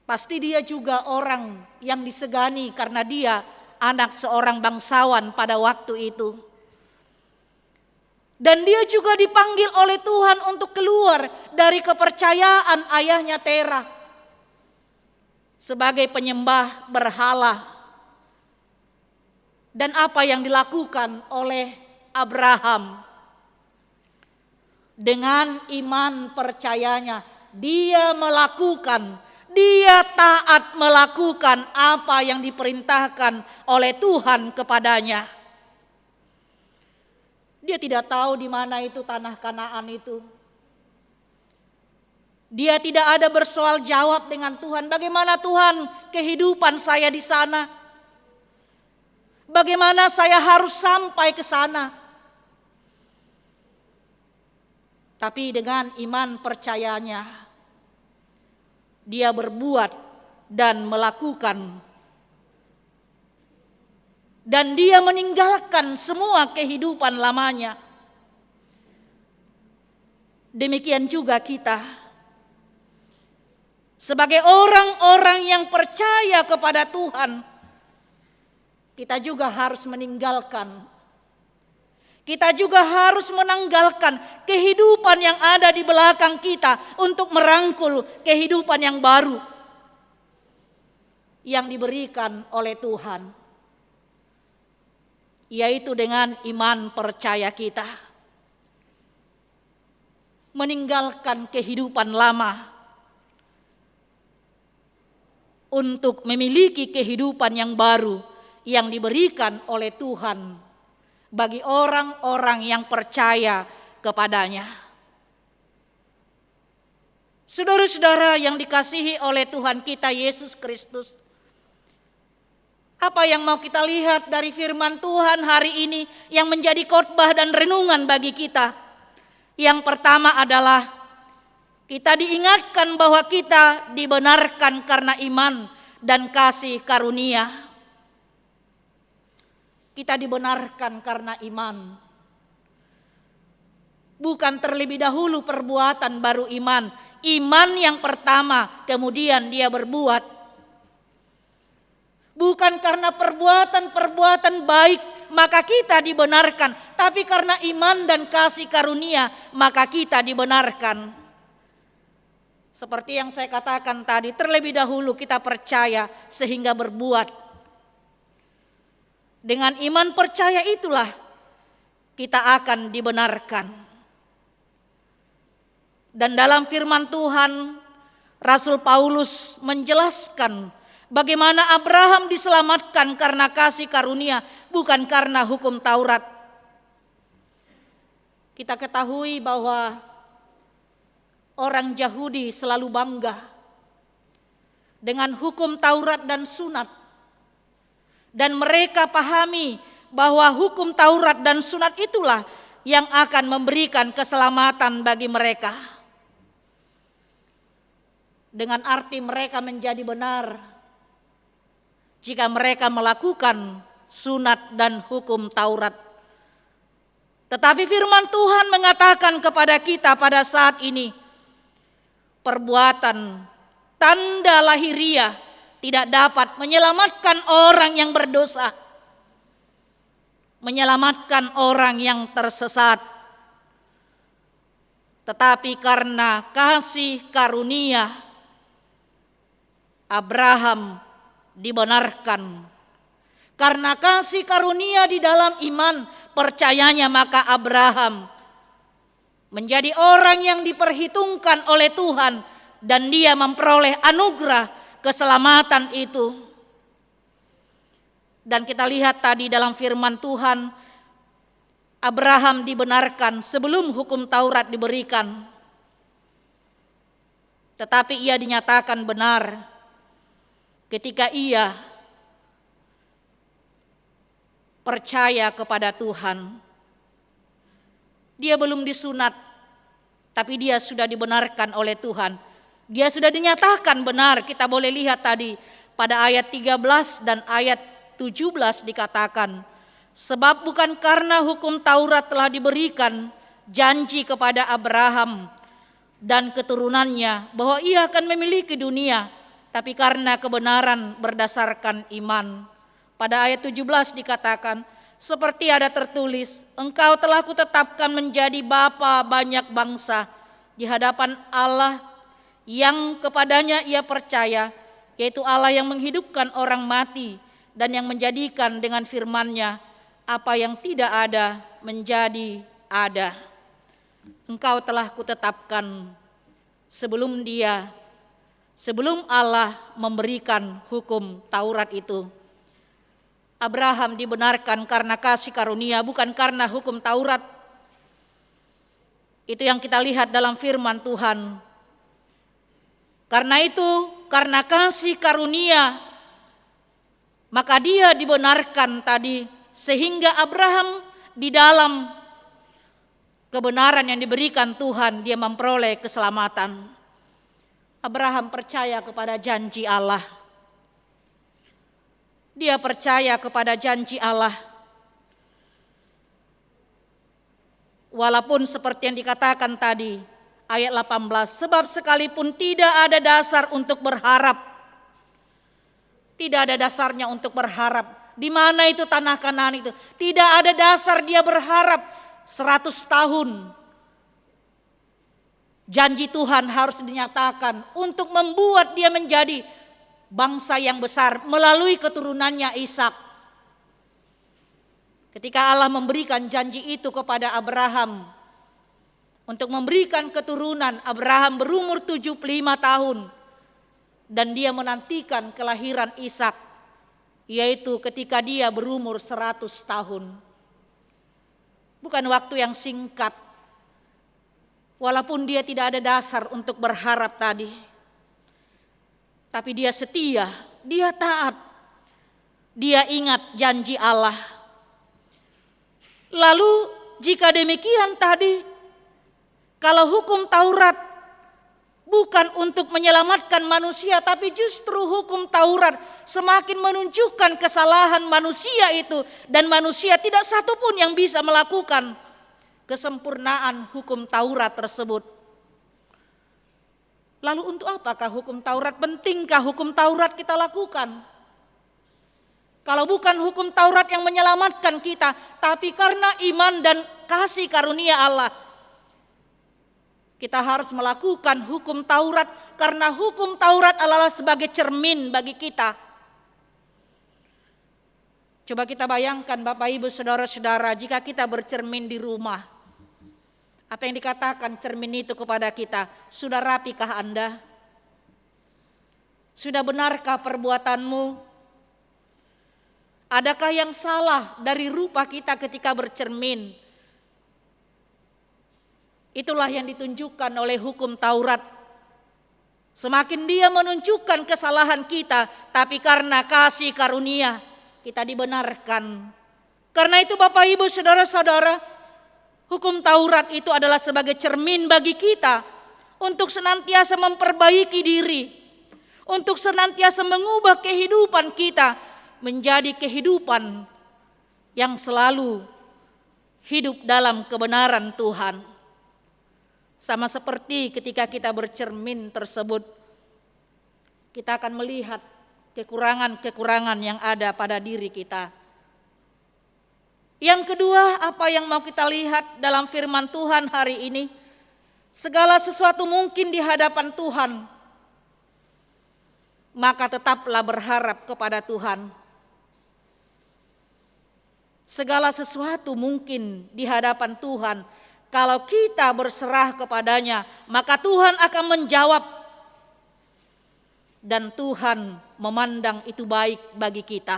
Pasti dia juga orang yang disegani karena dia anak seorang bangsawan pada waktu itu. Dan dia juga dipanggil oleh Tuhan untuk keluar dari kepercayaan ayahnya Terah sebagai penyembah berhala. Dan apa yang dilakukan oleh Abraham? Dengan iman percayanya, dia taat melakukan apa yang diperintahkan oleh Tuhan kepadanya. Dia tidak tahu di mana itu tanah Kanaan itu. Dia tidak ada bersoal jawab dengan Tuhan. Bagaimana Tuhan kehidupan saya di sana? Bagaimana saya harus sampai ke sana? Tapi dengan iman percayanya, dia berbuat dan melakukan. Dan dia meninggalkan semua kehidupan lamanya. Demikian juga kita. Sebagai orang-orang yang percaya kepada Tuhan, kita juga harus meninggalkan. Kita juga harus menanggalkan kehidupan yang ada di belakang kita untuk merangkul kehidupan yang baru yang diberikan oleh Tuhan. yaitu dengan iman percaya kita. Meninggalkan kehidupan lama untuk memiliki kehidupan yang baru yang diberikan oleh Tuhan bagi orang-orang yang percaya kepadanya. Saudara-saudara yang dikasihi oleh Tuhan kita Yesus Kristus, apa yang mau kita lihat dari firman Tuhan hari ini yang menjadi khotbah dan renungan bagi kita? Yang pertama adalah kita diingatkan bahwa kita dibenarkan karena iman dan kasih karunia. Kita dibenarkan karena iman. Bukan terlebih dahulu perbuatan baru iman. Iman yang pertama, kemudian dia berbuat. Bukan karena perbuatan-perbuatan baik maka kita dibenarkan, tapi karena iman dan kasih karunia maka kita dibenarkan. Seperti yang saya katakan tadi, terlebih dahulu kita percaya sehingga berbuat. Dengan iman percaya itulah kita akan dibenarkan. Dan dalam firman Tuhan, Rasul Paulus menjelaskan bagaimana Abraham diselamatkan karena kasih karunia, bukan karena hukum Taurat. Kita ketahui bahwa orang Yahudi selalu bangga dengan hukum Taurat dan sunat. Dan mereka pahami bahwa hukum Taurat dan sunat itulah yang akan memberikan keselamatan bagi mereka. Dengan arti mereka menjadi benar jika mereka melakukan sunat dan hukum Taurat. Tetapi firman Tuhan mengatakan kepada kita pada saat ini, perbuatan tanda lahiriah tidak dapat menyelamatkan orang yang berdosa, menyelamatkan orang yang tersesat. Tetapi karena kasih karunia, Abraham dibenarkan. Karena kasih karunia di dalam iman percayanya, maka Abraham menjadi orang yang diperhitungkan oleh Tuhan dan dia memperoleh anugerah keselamatan itu. Dan kita lihat tadi dalam firman Tuhan, Abraham dibenarkan sebelum hukum Taurat diberikan. Tetapi ia dinyatakan benar ketika ia percaya kepada Tuhan. Dia belum disunat, tapi dia sudah dibenarkan oleh Tuhan. Dia sudah dinyatakan benar. Kita boleh lihat tadi pada ayat 13 dan ayat 17 dikatakan, sebab bukan karena hukum Taurat telah diberikan janji kepada Abraham dan keturunannya bahwa ia akan memiliki dunia, tapi karena kebenaran berdasarkan iman. Pada ayat 17 dikatakan, seperti ada tertulis, engkau telah kutetapkan menjadi bapa banyak bangsa di hadapan Allah yang kepadanya ia percaya, yaitu Allah yang menghidupkan orang mati dan yang menjadikan dengan firman-Nya apa yang tidak ada menjadi ada. Engkau telah kutetapkan sebelum Allah memberikan hukum Taurat itu. Abraham dibenarkan karena kasih karunia, bukan karena hukum Taurat. Itu yang kita lihat dalam firman Tuhan. Karena itu, karena kasih karunia, maka dia dibenarkan tadi, sehingga Abraham di dalam kebenaran yang diberikan Tuhan, dia memperoleh keselamatan. Abraham percaya kepada janji Allah. Dia percaya kepada janji Allah. Walaupun seperti yang dikatakan tadi, ayat 18, sebab sekalipun tidak ada dasar untuk berharap. Tidak ada dasarnya untuk berharap. Di mana itu tanah Kanaan itu? Tidak ada dasar dia berharap 100 tahun. Janji Tuhan harus dinyatakan untuk membuat dia menjadi bangsa yang besar melalui keturunannya Ishak. Ketika Allah memberikan janji itu kepada Abraham untuk memberikan keturunan, Abraham berumur 75 tahun dan dia menantikan kelahiran Ishak, yaitu ketika dia berumur 100 tahun. Bukan waktu yang singkat, walaupun dia tidak ada dasar untuk berharap tadi. Tapi dia setia, dia taat, dia ingat janji Allah. Lalu jika demikian tadi, kalau hukum Taurat bukan untuk menyelamatkan manusia, tapi justru hukum Taurat semakin menunjukkan kesalahan manusia itu, dan manusia tidak satu pun yang bisa melakukan kesempurnaan hukum Taurat tersebut. Lalu untuk apakah hukum Taurat? Pentingkah hukum Taurat kita lakukan? Kalau bukan hukum Taurat yang menyelamatkan kita, tapi karena iman dan kasih karunia Allah, kita harus melakukan hukum Taurat, karena hukum Taurat adalah sebagai cermin bagi kita. Coba kita bayangkan Bapak Ibu Saudara-saudara, jika kita bercermin di rumah, apa yang dikatakan cermin itu kepada kita? Sudah rapikah Anda? Sudah benarkah perbuatanmu? Adakah yang salah dari rupa kita ketika bercermin? Itulah yang ditunjukkan oleh hukum Taurat. Semakin dia menunjukkan kesalahan kita, tapi karena kasih karunia kita dibenarkan. Karena itu Bapak Ibu Saudara-saudara, hukum Taurat itu adalah sebagai cermin bagi kita untuk senantiasa memperbaiki diri, untuk senantiasa mengubah kehidupan kita menjadi kehidupan yang selalu hidup dalam kebenaran Tuhan. Sama seperti ketika kita bercermin tersebut, kita akan melihat kekurangan-kekurangan yang ada pada diri kita. Yang kedua, apa yang mau kita lihat dalam firman Tuhan hari ini? Segala sesuatu mungkin di hadapan Tuhan, maka tetaplah berharap kepada Tuhan. Segala sesuatu mungkin di hadapan Tuhan. Kalau kita berserah kepadanya, maka Tuhan akan menjawab. Dan Tuhan memandang itu baik bagi kita.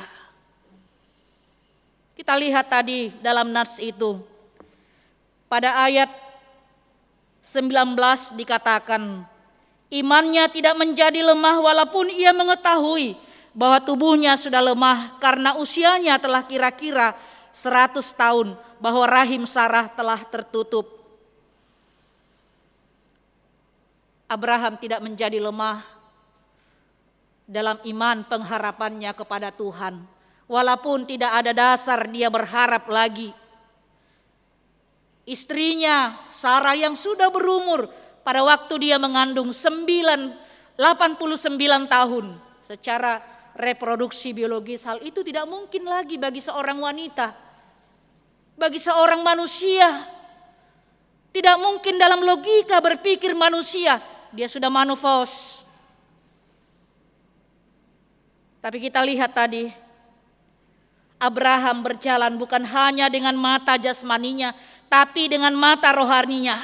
Kita lihat tadi dalam nats itu. Pada ayat 19 dikatakan, imannya tidak menjadi lemah walaupun ia mengetahui bahwa tubuhnya sudah lemah karena usianya telah kira-kira 100 tahun, bahwa rahim Sarah telah tertutup. Abraham tidak menjadi lemah dalam iman pengharapannya kepada Tuhan. Walaupun tidak ada dasar dia berharap lagi. Istrinya Sarah yang sudah berumur pada waktu dia mengandung 89 tahun secara reproduksi biologis, hal itu tidak mungkin lagi bagi seorang wanita. Bagi seorang manusia, tidak mungkin dalam logika berpikir manusia, dia sudah menopause. Tapi kita lihat tadi, Abraham berjalan bukan hanya dengan mata jasmaninya, tapi dengan mata rohaninya.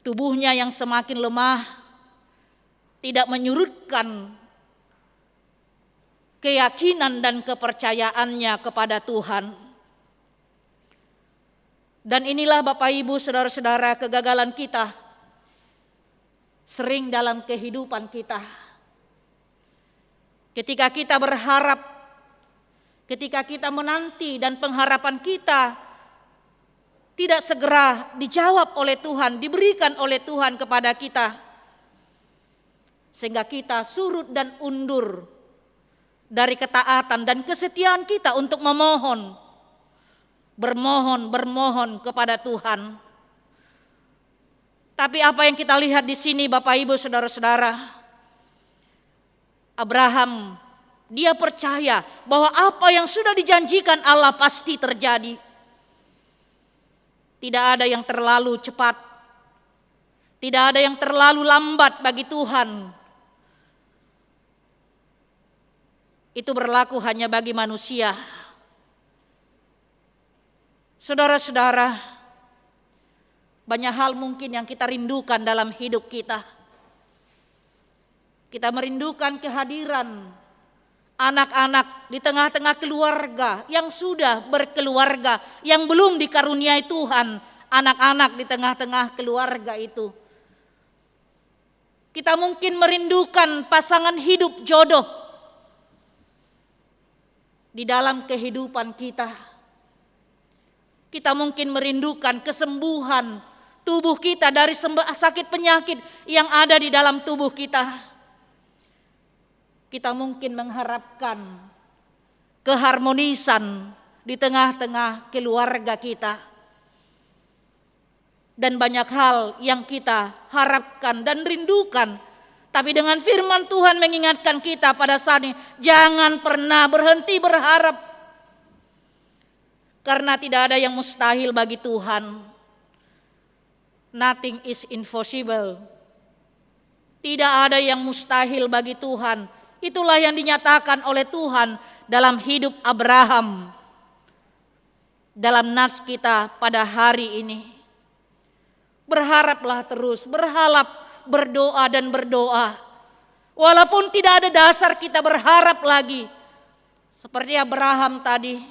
Tubuhnya yang semakin lemah tidak menyurutkan keyakinan dan kepercayaannya kepada Tuhan. Dan inilah Bapak Ibu Saudara-saudara, kegagalan kita sering dalam kehidupan kita. Ketika kita berharap, ketika kita menanti dan pengharapan kita tidak segera dijawab oleh Tuhan, diberikan oleh Tuhan kepada kita, sehingga kita surut dan undur dari ketaatan dan kesetiaan kita untuk bermohon kepada Tuhan. Tapi apa yang kita lihat di sini Bapak Ibu Saudara-saudara, Abraham dia percaya bahwa apa yang sudah dijanjikan Allah pasti terjadi. Tidak ada yang terlalu cepat, tidak ada yang terlalu lambat bagi Tuhan. itu berlaku hanya bagi manusia. Saudara-saudara, banyak hal mungkin yang kita rindukan dalam hidup kita. Kita merindukan kehadiran anak-anak di tengah-tengah keluarga yang sudah berkeluarga, yang belum dikaruniai Tuhan, anak-anak di tengah-tengah keluarga itu. Kita mungkin merindukan pasangan hidup jodoh di dalam kehidupan kita. Kita mungkin merindukan kesembuhan tubuh kita dari sakit penyakit yang ada di dalam tubuh kita. Kita mungkin mengharapkan keharmonisan di tengah-tengah keluarga kita. Dan banyak hal yang kita harapkan dan rindukan. Tapi dengan firman Tuhan mengingatkan kita pada saat ini, jangan pernah berhenti berharap. Karena tidak ada yang mustahil bagi Tuhan. Nothing is impossible. Tidak ada yang mustahil bagi Tuhan. Itulah yang dinyatakan oleh Tuhan dalam hidup Abraham. Dalam nas kita pada hari ini. Berharaplah terus, berdoa dan berdoa. Walaupun tidak ada dasar kita berharap lagi. Seperti Abraham tadi.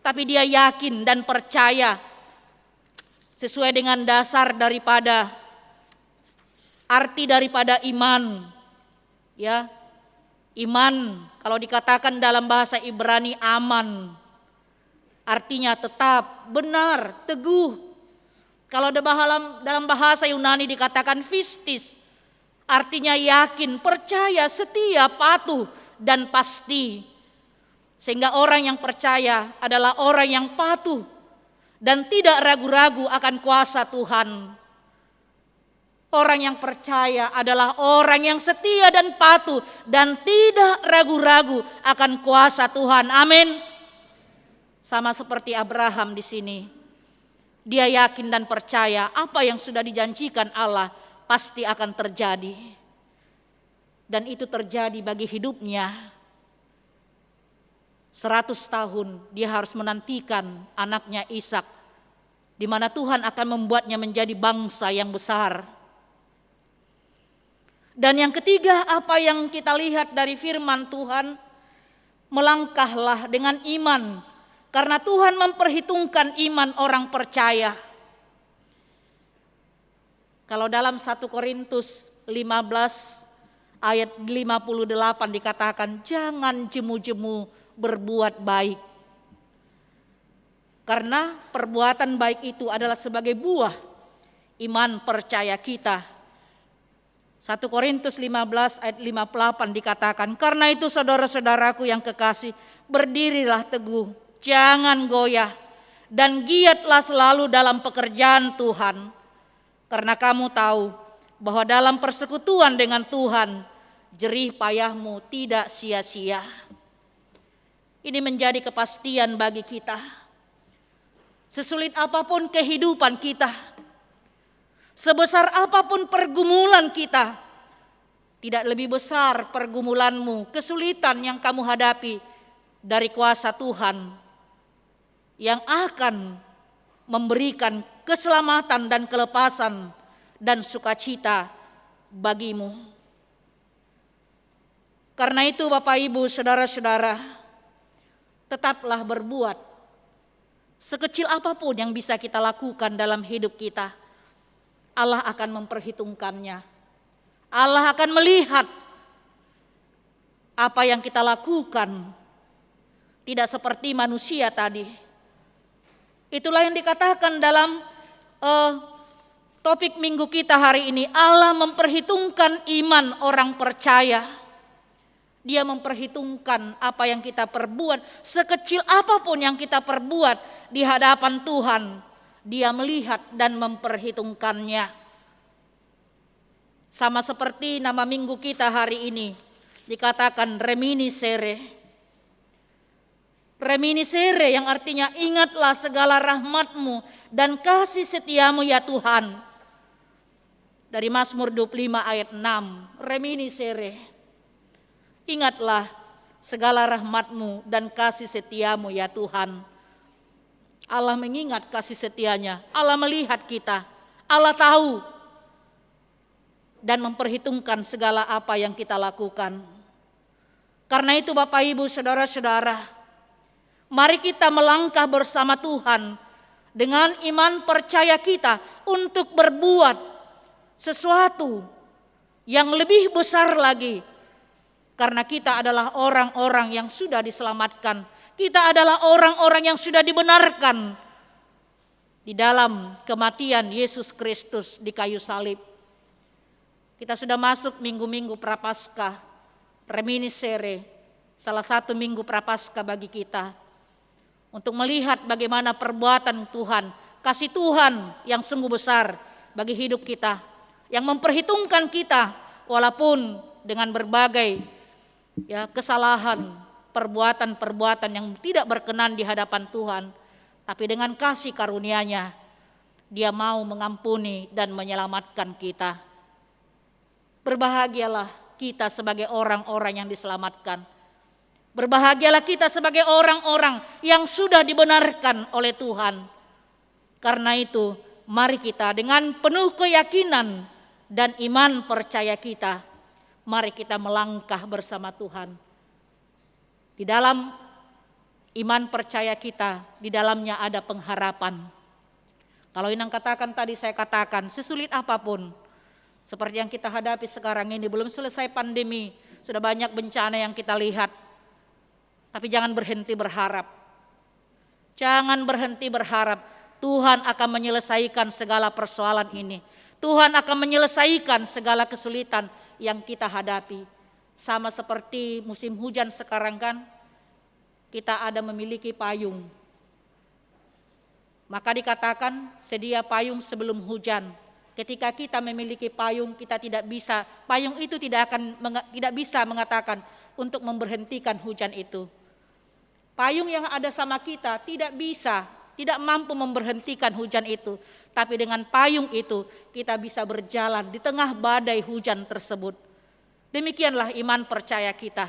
Tapi dia yakin dan percaya sesuai dengan dasar daripada arti daripada iman. Ya. Iman kalau dikatakan dalam bahasa Ibrani aman. Artinya tetap, benar, teguh. Kalau dalam bahasa Yunani dikatakan pistis, artinya yakin, percaya, setia, patuh, dan pasti. Sehingga orang yang percaya adalah orang yang patuh dan tidak ragu-ragu akan kuasa Tuhan. Orang yang percaya adalah orang yang setia dan patuh dan tidak ragu-ragu akan kuasa Tuhan. Amin. Sama seperti Abraham di sini. Dia yakin dan percaya apa yang sudah dijanjikan Allah pasti akan terjadi. Dan itu terjadi bagi hidupnya. 100 tahun dia harus menantikan anaknya Ishak, di mana Tuhan akan membuatnya menjadi bangsa yang besar. Dan yang ketiga, apa yang kita lihat dari firman Tuhan, melangkahlah dengan iman. Karena Tuhan memperhitungkan iman orang percaya. Kalau dalam 1 Korintus 15 ayat 58 dikatakan, jangan jemu-jemu berbuat baik. Karena perbuatan baik itu adalah sebagai buah iman percaya kita. 1 Korintus 15 ayat 58 dikatakan, karena itu saudara-saudaraku yang kekasih, berdirilah teguh, jangan goyah, dan giatlah selalu dalam pekerjaan Tuhan. Karena kamu tahu bahwa dalam persekutuan dengan Tuhan, jerih payahmu tidak sia-sia. Ini menjadi kepastian bagi kita. Sesulit apapun kehidupan kita, sebesar apapun pergumulan kita, tidak lebih besar pergumulanmu, kesulitan yang kamu hadapi dari kuasa Tuhan yang akan memberikan keselamatan dan kelepasan dan sukacita bagimu. Karena itu Bapak Ibu, saudara-saudara, tetaplah berbuat sekecil apapun yang bisa kita lakukan dalam hidup kita. Allah akan memperhitungkannya. Allah akan melihat apa yang kita lakukan. Tidak seperti manusia tadi. Itulah yang dikatakan dalam topik minggu kita hari ini. Allah memperhitungkan iman orang percaya. Dia memperhitungkan apa yang kita perbuat. Sekecil apapun yang kita perbuat di hadapan Tuhan, Dia melihat dan memperhitungkannya. Sama seperti nama minggu kita hari ini, dikatakan reminiscere. Reminiscere yang artinya ingatlah segala rahmat-Mu dan kasih setiamu ya Tuhan. Dari Mazmur 25 ayat 6, reminiscere. Ingatlah segala rahmat-Mu dan kasih setia-Mu ya Tuhan. Allah mengingat kasih setianya, Allah melihat kita, Allah tahu dan memperhitungkan segala apa yang kita lakukan. Karena itu Bapak Ibu Saudara-saudara, mari kita melangkah bersama Tuhan dengan iman percaya kita untuk berbuat sesuatu yang lebih besar lagi. Karena kita adalah orang-orang yang sudah diselamatkan. Kita adalah orang-orang yang sudah dibenarkan di dalam kematian Yesus Kristus di kayu salib. Kita sudah masuk minggu-minggu Prapaskah, reminiscere, salah satu minggu Prapaskah bagi kita. Untuk melihat bagaimana perbuatan Tuhan, kasih Tuhan yang sungguh besar bagi hidup kita. Yang memperhitungkan kita walaupun dengan berbagai kesalahan, perbuatan-perbuatan yang tidak berkenan di hadapan Tuhan. Tapi dengan kasih karunia-Nya, Dia mau mengampuni dan menyelamatkan kita. Berbahagialah kita sebagai orang-orang yang diselamatkan. Berbahagialah kita sebagai orang-orang yang sudah dibenarkan oleh Tuhan. Karena itu, mari kita dengan penuh keyakinan dan iman percaya kita, mari kita melangkah bersama Tuhan. Di dalam iman percaya kita, di dalamnya ada pengharapan. Kalau Inang katakan tadi, saya katakan, sesulit apapun, seperti yang kita hadapi sekarang ini, belum selesai pandemi, sudah banyak bencana yang kita lihat. Tapi jangan berhenti berharap. Jangan berhenti berharap. Tuhan akan menyelesaikan segala persoalan ini. Tuhan akan menyelesaikan segala kesulitan yang kita hadapi. Sama seperti musim hujan sekarang kan, kita ada memiliki payung. Maka dikatakan sedia payung sebelum hujan. Ketika kita memiliki payung, kita payung itu tidak bisa mengatakan untuk memberhentikan hujan itu. Payung yang ada sama kita tidak mampu memberhentikan hujan itu. Tapi dengan payung itu kita bisa berjalan di tengah badai hujan tersebut. Demikianlah iman percaya kita.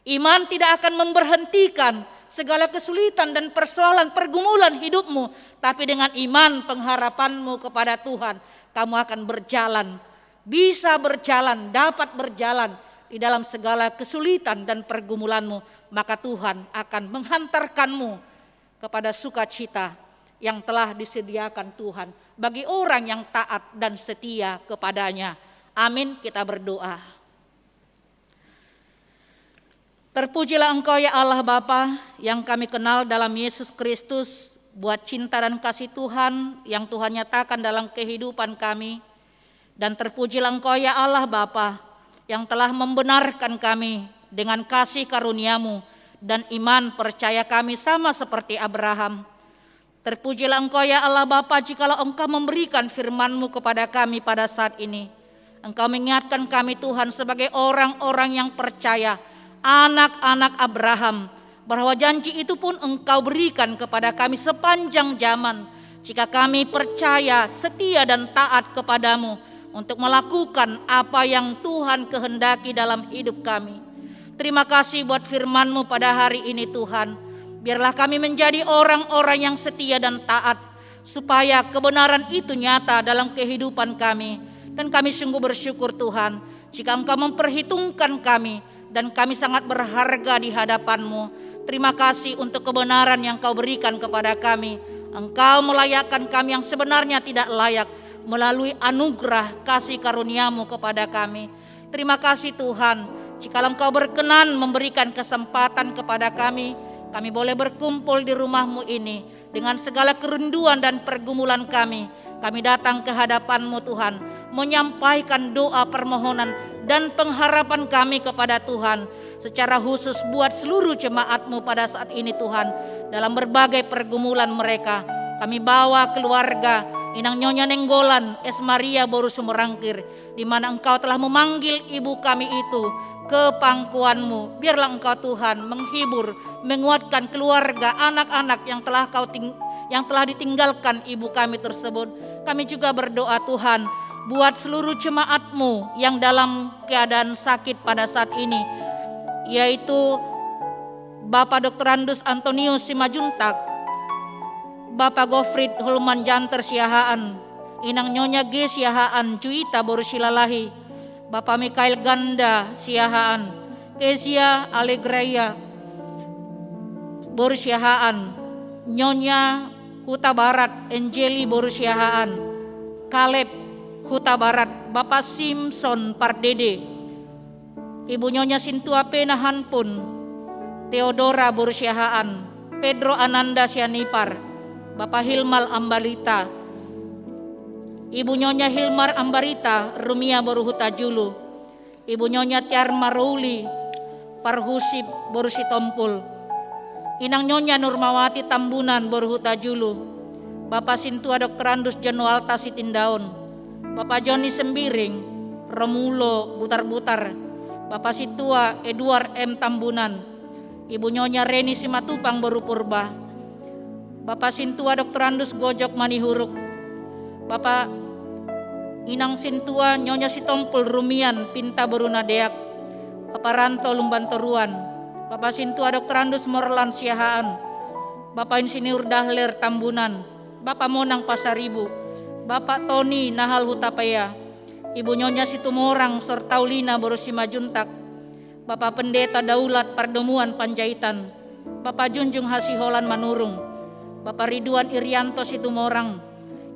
Iman tidak akan memberhentikan segala kesulitan dan persoalan pergumulan hidupmu. Tapi dengan iman pengharapanmu kepada Tuhan, kamu akan berjalan. Bisa berjalan, dapat berjalan di dalam segala kesulitan dan pergumulanmu. Maka Tuhan akan menghantarkanmu kepada sukacita yang telah disediakan Tuhan bagi orang yang taat dan setia kepadanya. Amin, kita berdoa. Terpujilah Engkau ya Allah Bapa yang kami kenal dalam Yesus Kristus, buat cinta dan kasih Tuhan yang Tuhan nyatakan dalam kehidupan kami. Dan terpujilah Engkau ya Allah Bapa yang telah membenarkan kami dengan kasih karunia-Mu dan iman percaya kami sama seperti Abraham. Terpujilah Engkau ya Allah Bapa jikalau Engkau memberikan firman-Mu kepada kami pada saat ini. Engkau mengingatkan kami Tuhan sebagai orang-orang yang percaya, anak-anak Abraham, bahwa janji itu pun Engkau berikan kepada kami sepanjang zaman. Jika kami percaya, setia dan taat kepadamu untuk melakukan apa yang Tuhan kehendaki dalam hidup kami. Terima kasih buat firman-Mu pada hari ini Tuhan. Biarlah kami menjadi orang-orang yang setia dan taat, supaya kebenaran itu nyata dalam kehidupan kami. Dan kami sungguh bersyukur Tuhan, jika Engkau memperhitungkan kami, dan kami sangat berharga di hadapan-Mu. Terima kasih untuk kebenaran yang Kau berikan kepada kami. Engkau melayakkan kami yang sebenarnya tidak layak, melalui anugerah kasih karunia-Mu kepada kami. Terima kasih Tuhan, jika Engkau berkenan memberikan kesempatan kepada kami boleh berkumpul di rumah-Mu ini dengan segala kerinduan dan pergumulan kami. Kami datang ke hadapan-Mu Tuhan, menyampaikan doa permohonan dan pengharapan kami kepada Tuhan. Secara khusus buat seluruh jemaat-Mu pada saat ini Tuhan, dalam berbagai pergumulan mereka. Kami bawa keluarga Inang Nyonya Nenggolan, Es Maria Boru Sumurangkir, di mana Engkau telah memanggil ibu kami itu ke pangkuan-Mu. Biarlah Engkau Tuhan menghibur, menguatkan keluarga, anak-anak yang telah ditinggalkan ibu kami tersebut. Kami juga berdoa Tuhan buat seluruh jemaat-Mu yang dalam keadaan sakit pada saat ini, yaitu Bapak Dr. Andus Antonius Simajuntak, Bapak Gofrid Hulman Janter Siahaan, Inang Nyonya G Siahaan Cuita Boru Silalahi, Bapak Mikael Ganda Siahaan, Kezia Alegraya Boru Siahaan, Nyonya Huta Barat Angeli Boru Siahaan, Kaleb Huta Barat, Bapak Simpson Pardede, Ibu Nyonya Sintua Pena Hanpun, Theodora Boru Siahaan, Pedro Ananda Sianipar, Bapak Hilmal Ambalita, Ibu Nyonya Hilmar Ambarita Rumia Boru Huta Julu, Ibu Nyonya Tiarma Rouli Parhusib Boru Sitompul, Inang Nyonya Nurmawati Tambunan Boru Huta Julu, Bapak Sintua Dr. Andus Janualta Sitindaun, Bapak Joni Sembiring Romulo Butar-Butar, Bapak Situa Edward M Tambunan, Ibu Nyonya Reni Simatupang Boru Purba, Bapak Sintua Dr. Andus Gojok Manihuruk, Bapak Inang Sintua Nyonya Sitompul Rumian Pinta Boru Nadeak, Bapak Ranto Lumbantoruan, Bapak Sintua Dr. Andus Morlan Siahaan, Bapak Insinyur Dahler Tambunan, Bapak Monang Pasaribu, Bapak Tony Nahal Hutapaya, Ibu Nyonya Situmorang Sortaulina Boru Simajuntak, Bapak Pendeta Daulat Pardemuan Panjaitan, Bapak Junjung Hasiholan Manurung, Bapak Ridwan Irianto Situmorang,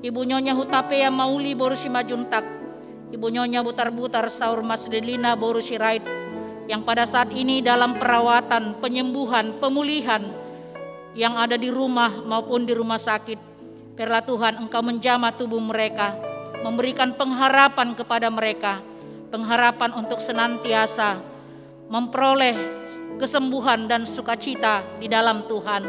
Ibu Nyonya Hutapea Mauli Boru Simajuntak, Ibu Nyonya Butar-Butar Saur Masdelina Boru Sirait, yang pada saat ini dalam perawatan, penyembuhan, pemulihan yang ada di rumah maupun di rumah sakit. Biarlah Tuhan Engkau menjamah tubuh mereka, memberikan pengharapan kepada mereka, pengharapan untuk senantiasa memperoleh kesembuhan dan sukacita di dalam Tuhan.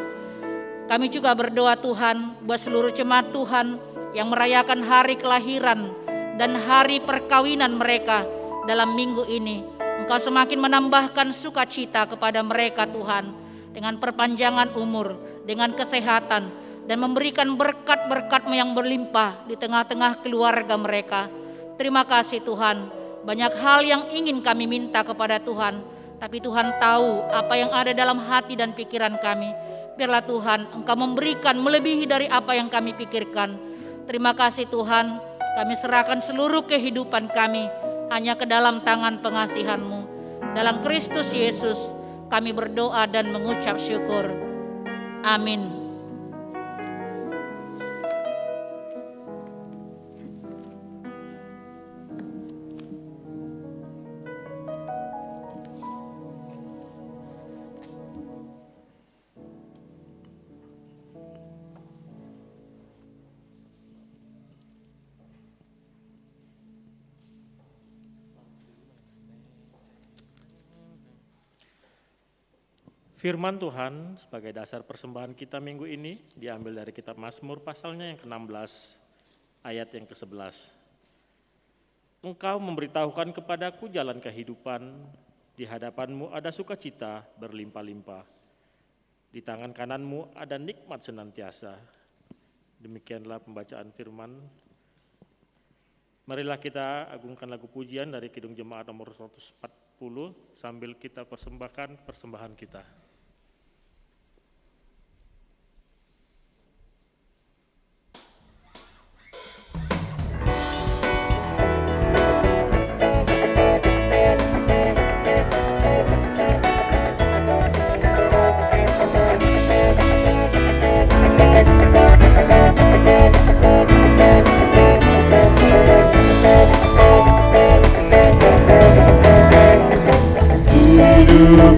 Kami juga berdoa Tuhan buat seluruh jemaat Tuhan yang merayakan hari kelahiran dan hari perkawinan mereka dalam minggu ini. Engkau semakin menambahkan sukacita kepada mereka Tuhan, dengan perpanjangan umur, dengan kesehatan, dan memberikan berkat-berkat yang berlimpah di tengah-tengah keluarga mereka. Terima kasih Tuhan, banyak hal yang ingin kami minta kepada Tuhan, tapi Tuhan tahu apa yang ada dalam hati dan pikiran kami. Biarlah Tuhan Engkau memberikan melebihi dari apa yang kami pikirkan. Terima kasih Tuhan, kami serahkan seluruh kehidupan kami hanya ke dalam tangan pengasihan-Mu. Dalam Kristus Yesus kami berdoa dan mengucap syukur. Amin. Firman Tuhan sebagai dasar persembahan kita minggu ini diambil dari kitab Mazmur pasalnya yang ke-16 ayat yang ke-11. Engkau memberitahukan kepadaku jalan kehidupan, di hadapanmu ada sukacita berlimpah-limpah, di tangan kananmu ada nikmat senantiasa. Demikianlah pembacaan firman. Marilah kita agungkan lagu pujian dari Kidung Jemaat nomor 140 sambil kita persembahkan persembahan kita.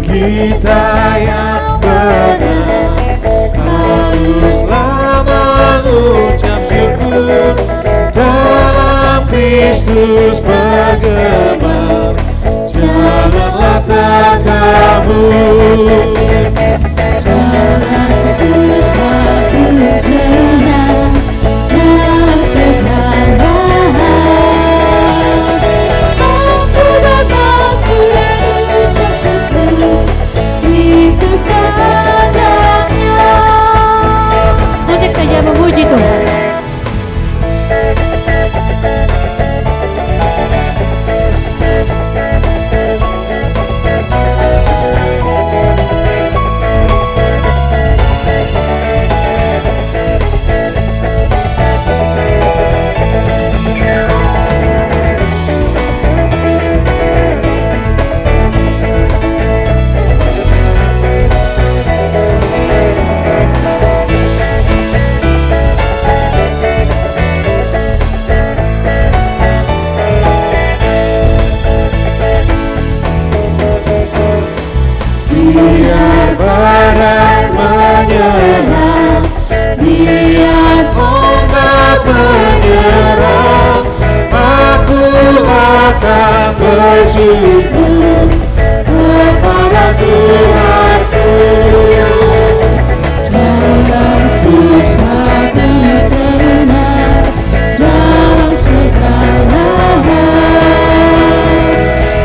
Kita yang benar haruslah mengucap syukur, dalam Kristus bergema, janganlah terkabur. Dalam Yesus aku senang dalam segala hal, aku bebas mengucap syukur itu kepadanya. Musik saja memuji Tuhan. bersyukur kepada Tuhanku. Dalam susah pun senang, dalam segala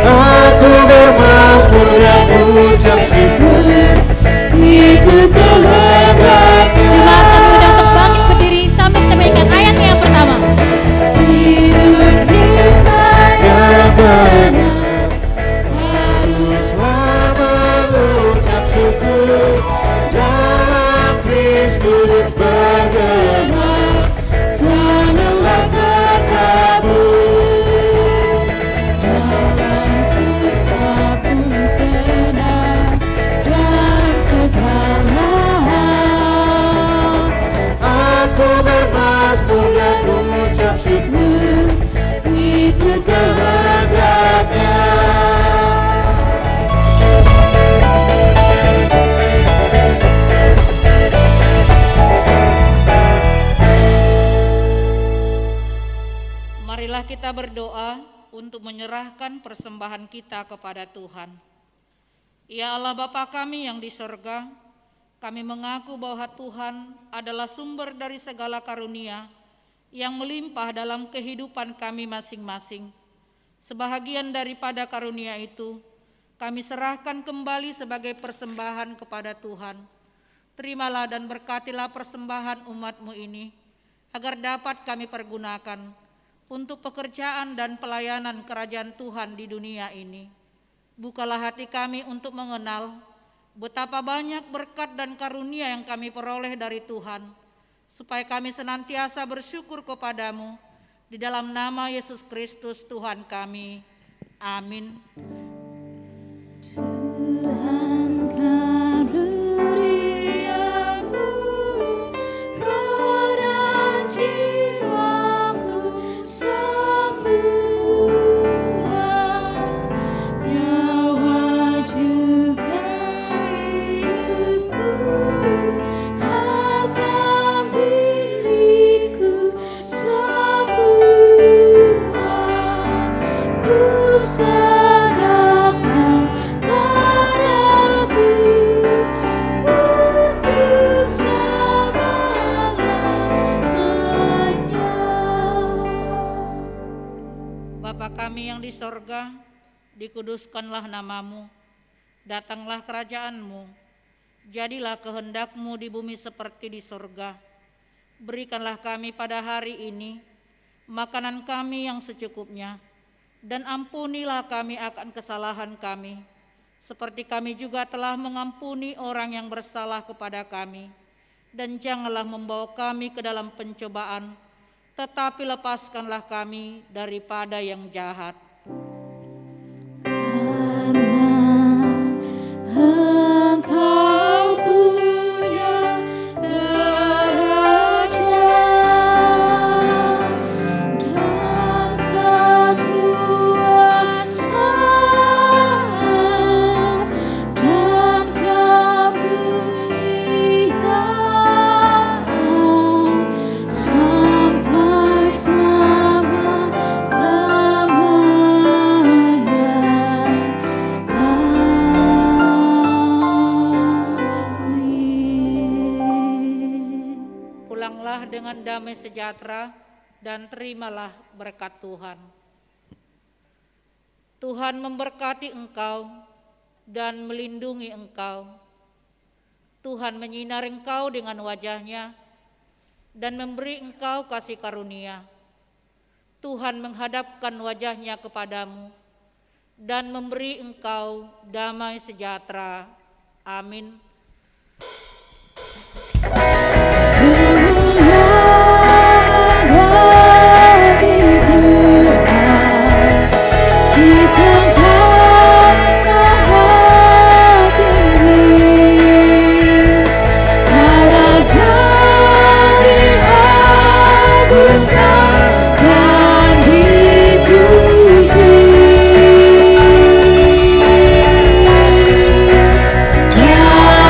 hal aku bermazmur dan ucap syukur, itu kehendaknya. Jemaat kami undang untuk bangkit berdiri sambil kita bacakan ayatnya yang pertama. Hidup kita yang benar haruslah mengucap syukur, dalam Kristus bergema, janganlah terkabur. Dalam susah pun senang, dalam segala hal aku bermazmur dan ucap syukur, itu kehendaknya. Marilah kita berdoa untuk menyerahkan persembahan kita kepada Tuhan. Ya Allah Bapa kami yang di sorga, kami mengaku bahwa Tuhan adalah sumber dari segala karunia yang melimpah dalam kehidupan kami masing-masing. Sebahagian daripada karunia itu, kami serahkan kembali sebagai persembahan kepada Tuhan. Terimalah dan berkatilah persembahan umat-Mu ini, agar dapat kami pergunakan untuk pekerjaan dan pelayanan kerajaan Tuhan di dunia ini. Bukalah hati kami untuk mengenal betapa banyak berkat dan karunia yang kami peroleh dari Tuhan, supaya kami senantiasa bersyukur kepadamu, di dalam nama Yesus Kristus Tuhan kami. Amin. Tuhan karuniamu, roh dan jiwaku semua, nyawa juga hidupku, harta milikku semua, ku serahkan padamu untuk selama-lamanya. Bapa kami yang di sorga, dikuduskanlah namamu, datanglah kerajaanmu, jadilah kehendak-Mu di bumi seperti di sorga. Berikanlah kami pada hari ini makanan kami yang secukupnya, dan ampunilah kami akan kesalahan kami, seperti kami juga telah mengampuni orang yang bersalah kepada kami. Dan janganlah membawa kami ke dalam pencobaan, tetapi lepaskanlah kami daripada yang jahat. Karena Engkau punya kerajaan dan kekuasaan dan kemuliaan sampai selama-lamanya. Amin. Pulanglah dengan damai sejahtera dan terimalah berkat Tuhan. Tuhan memberkati engkau dan melindungi engkau. Tuhan menyinari engkau dengan wajah-Nya dan memberi engkau kasih karunia. Tuhan menghadapkan wajah-Nya kepadamu dan memberi engkau damai sejahtera. Amin. Dan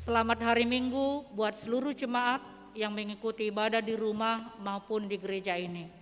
Selamat hari Minggu buat seluruh jemaat yang mengikuti ibadah di rumah maupun di gereja ini.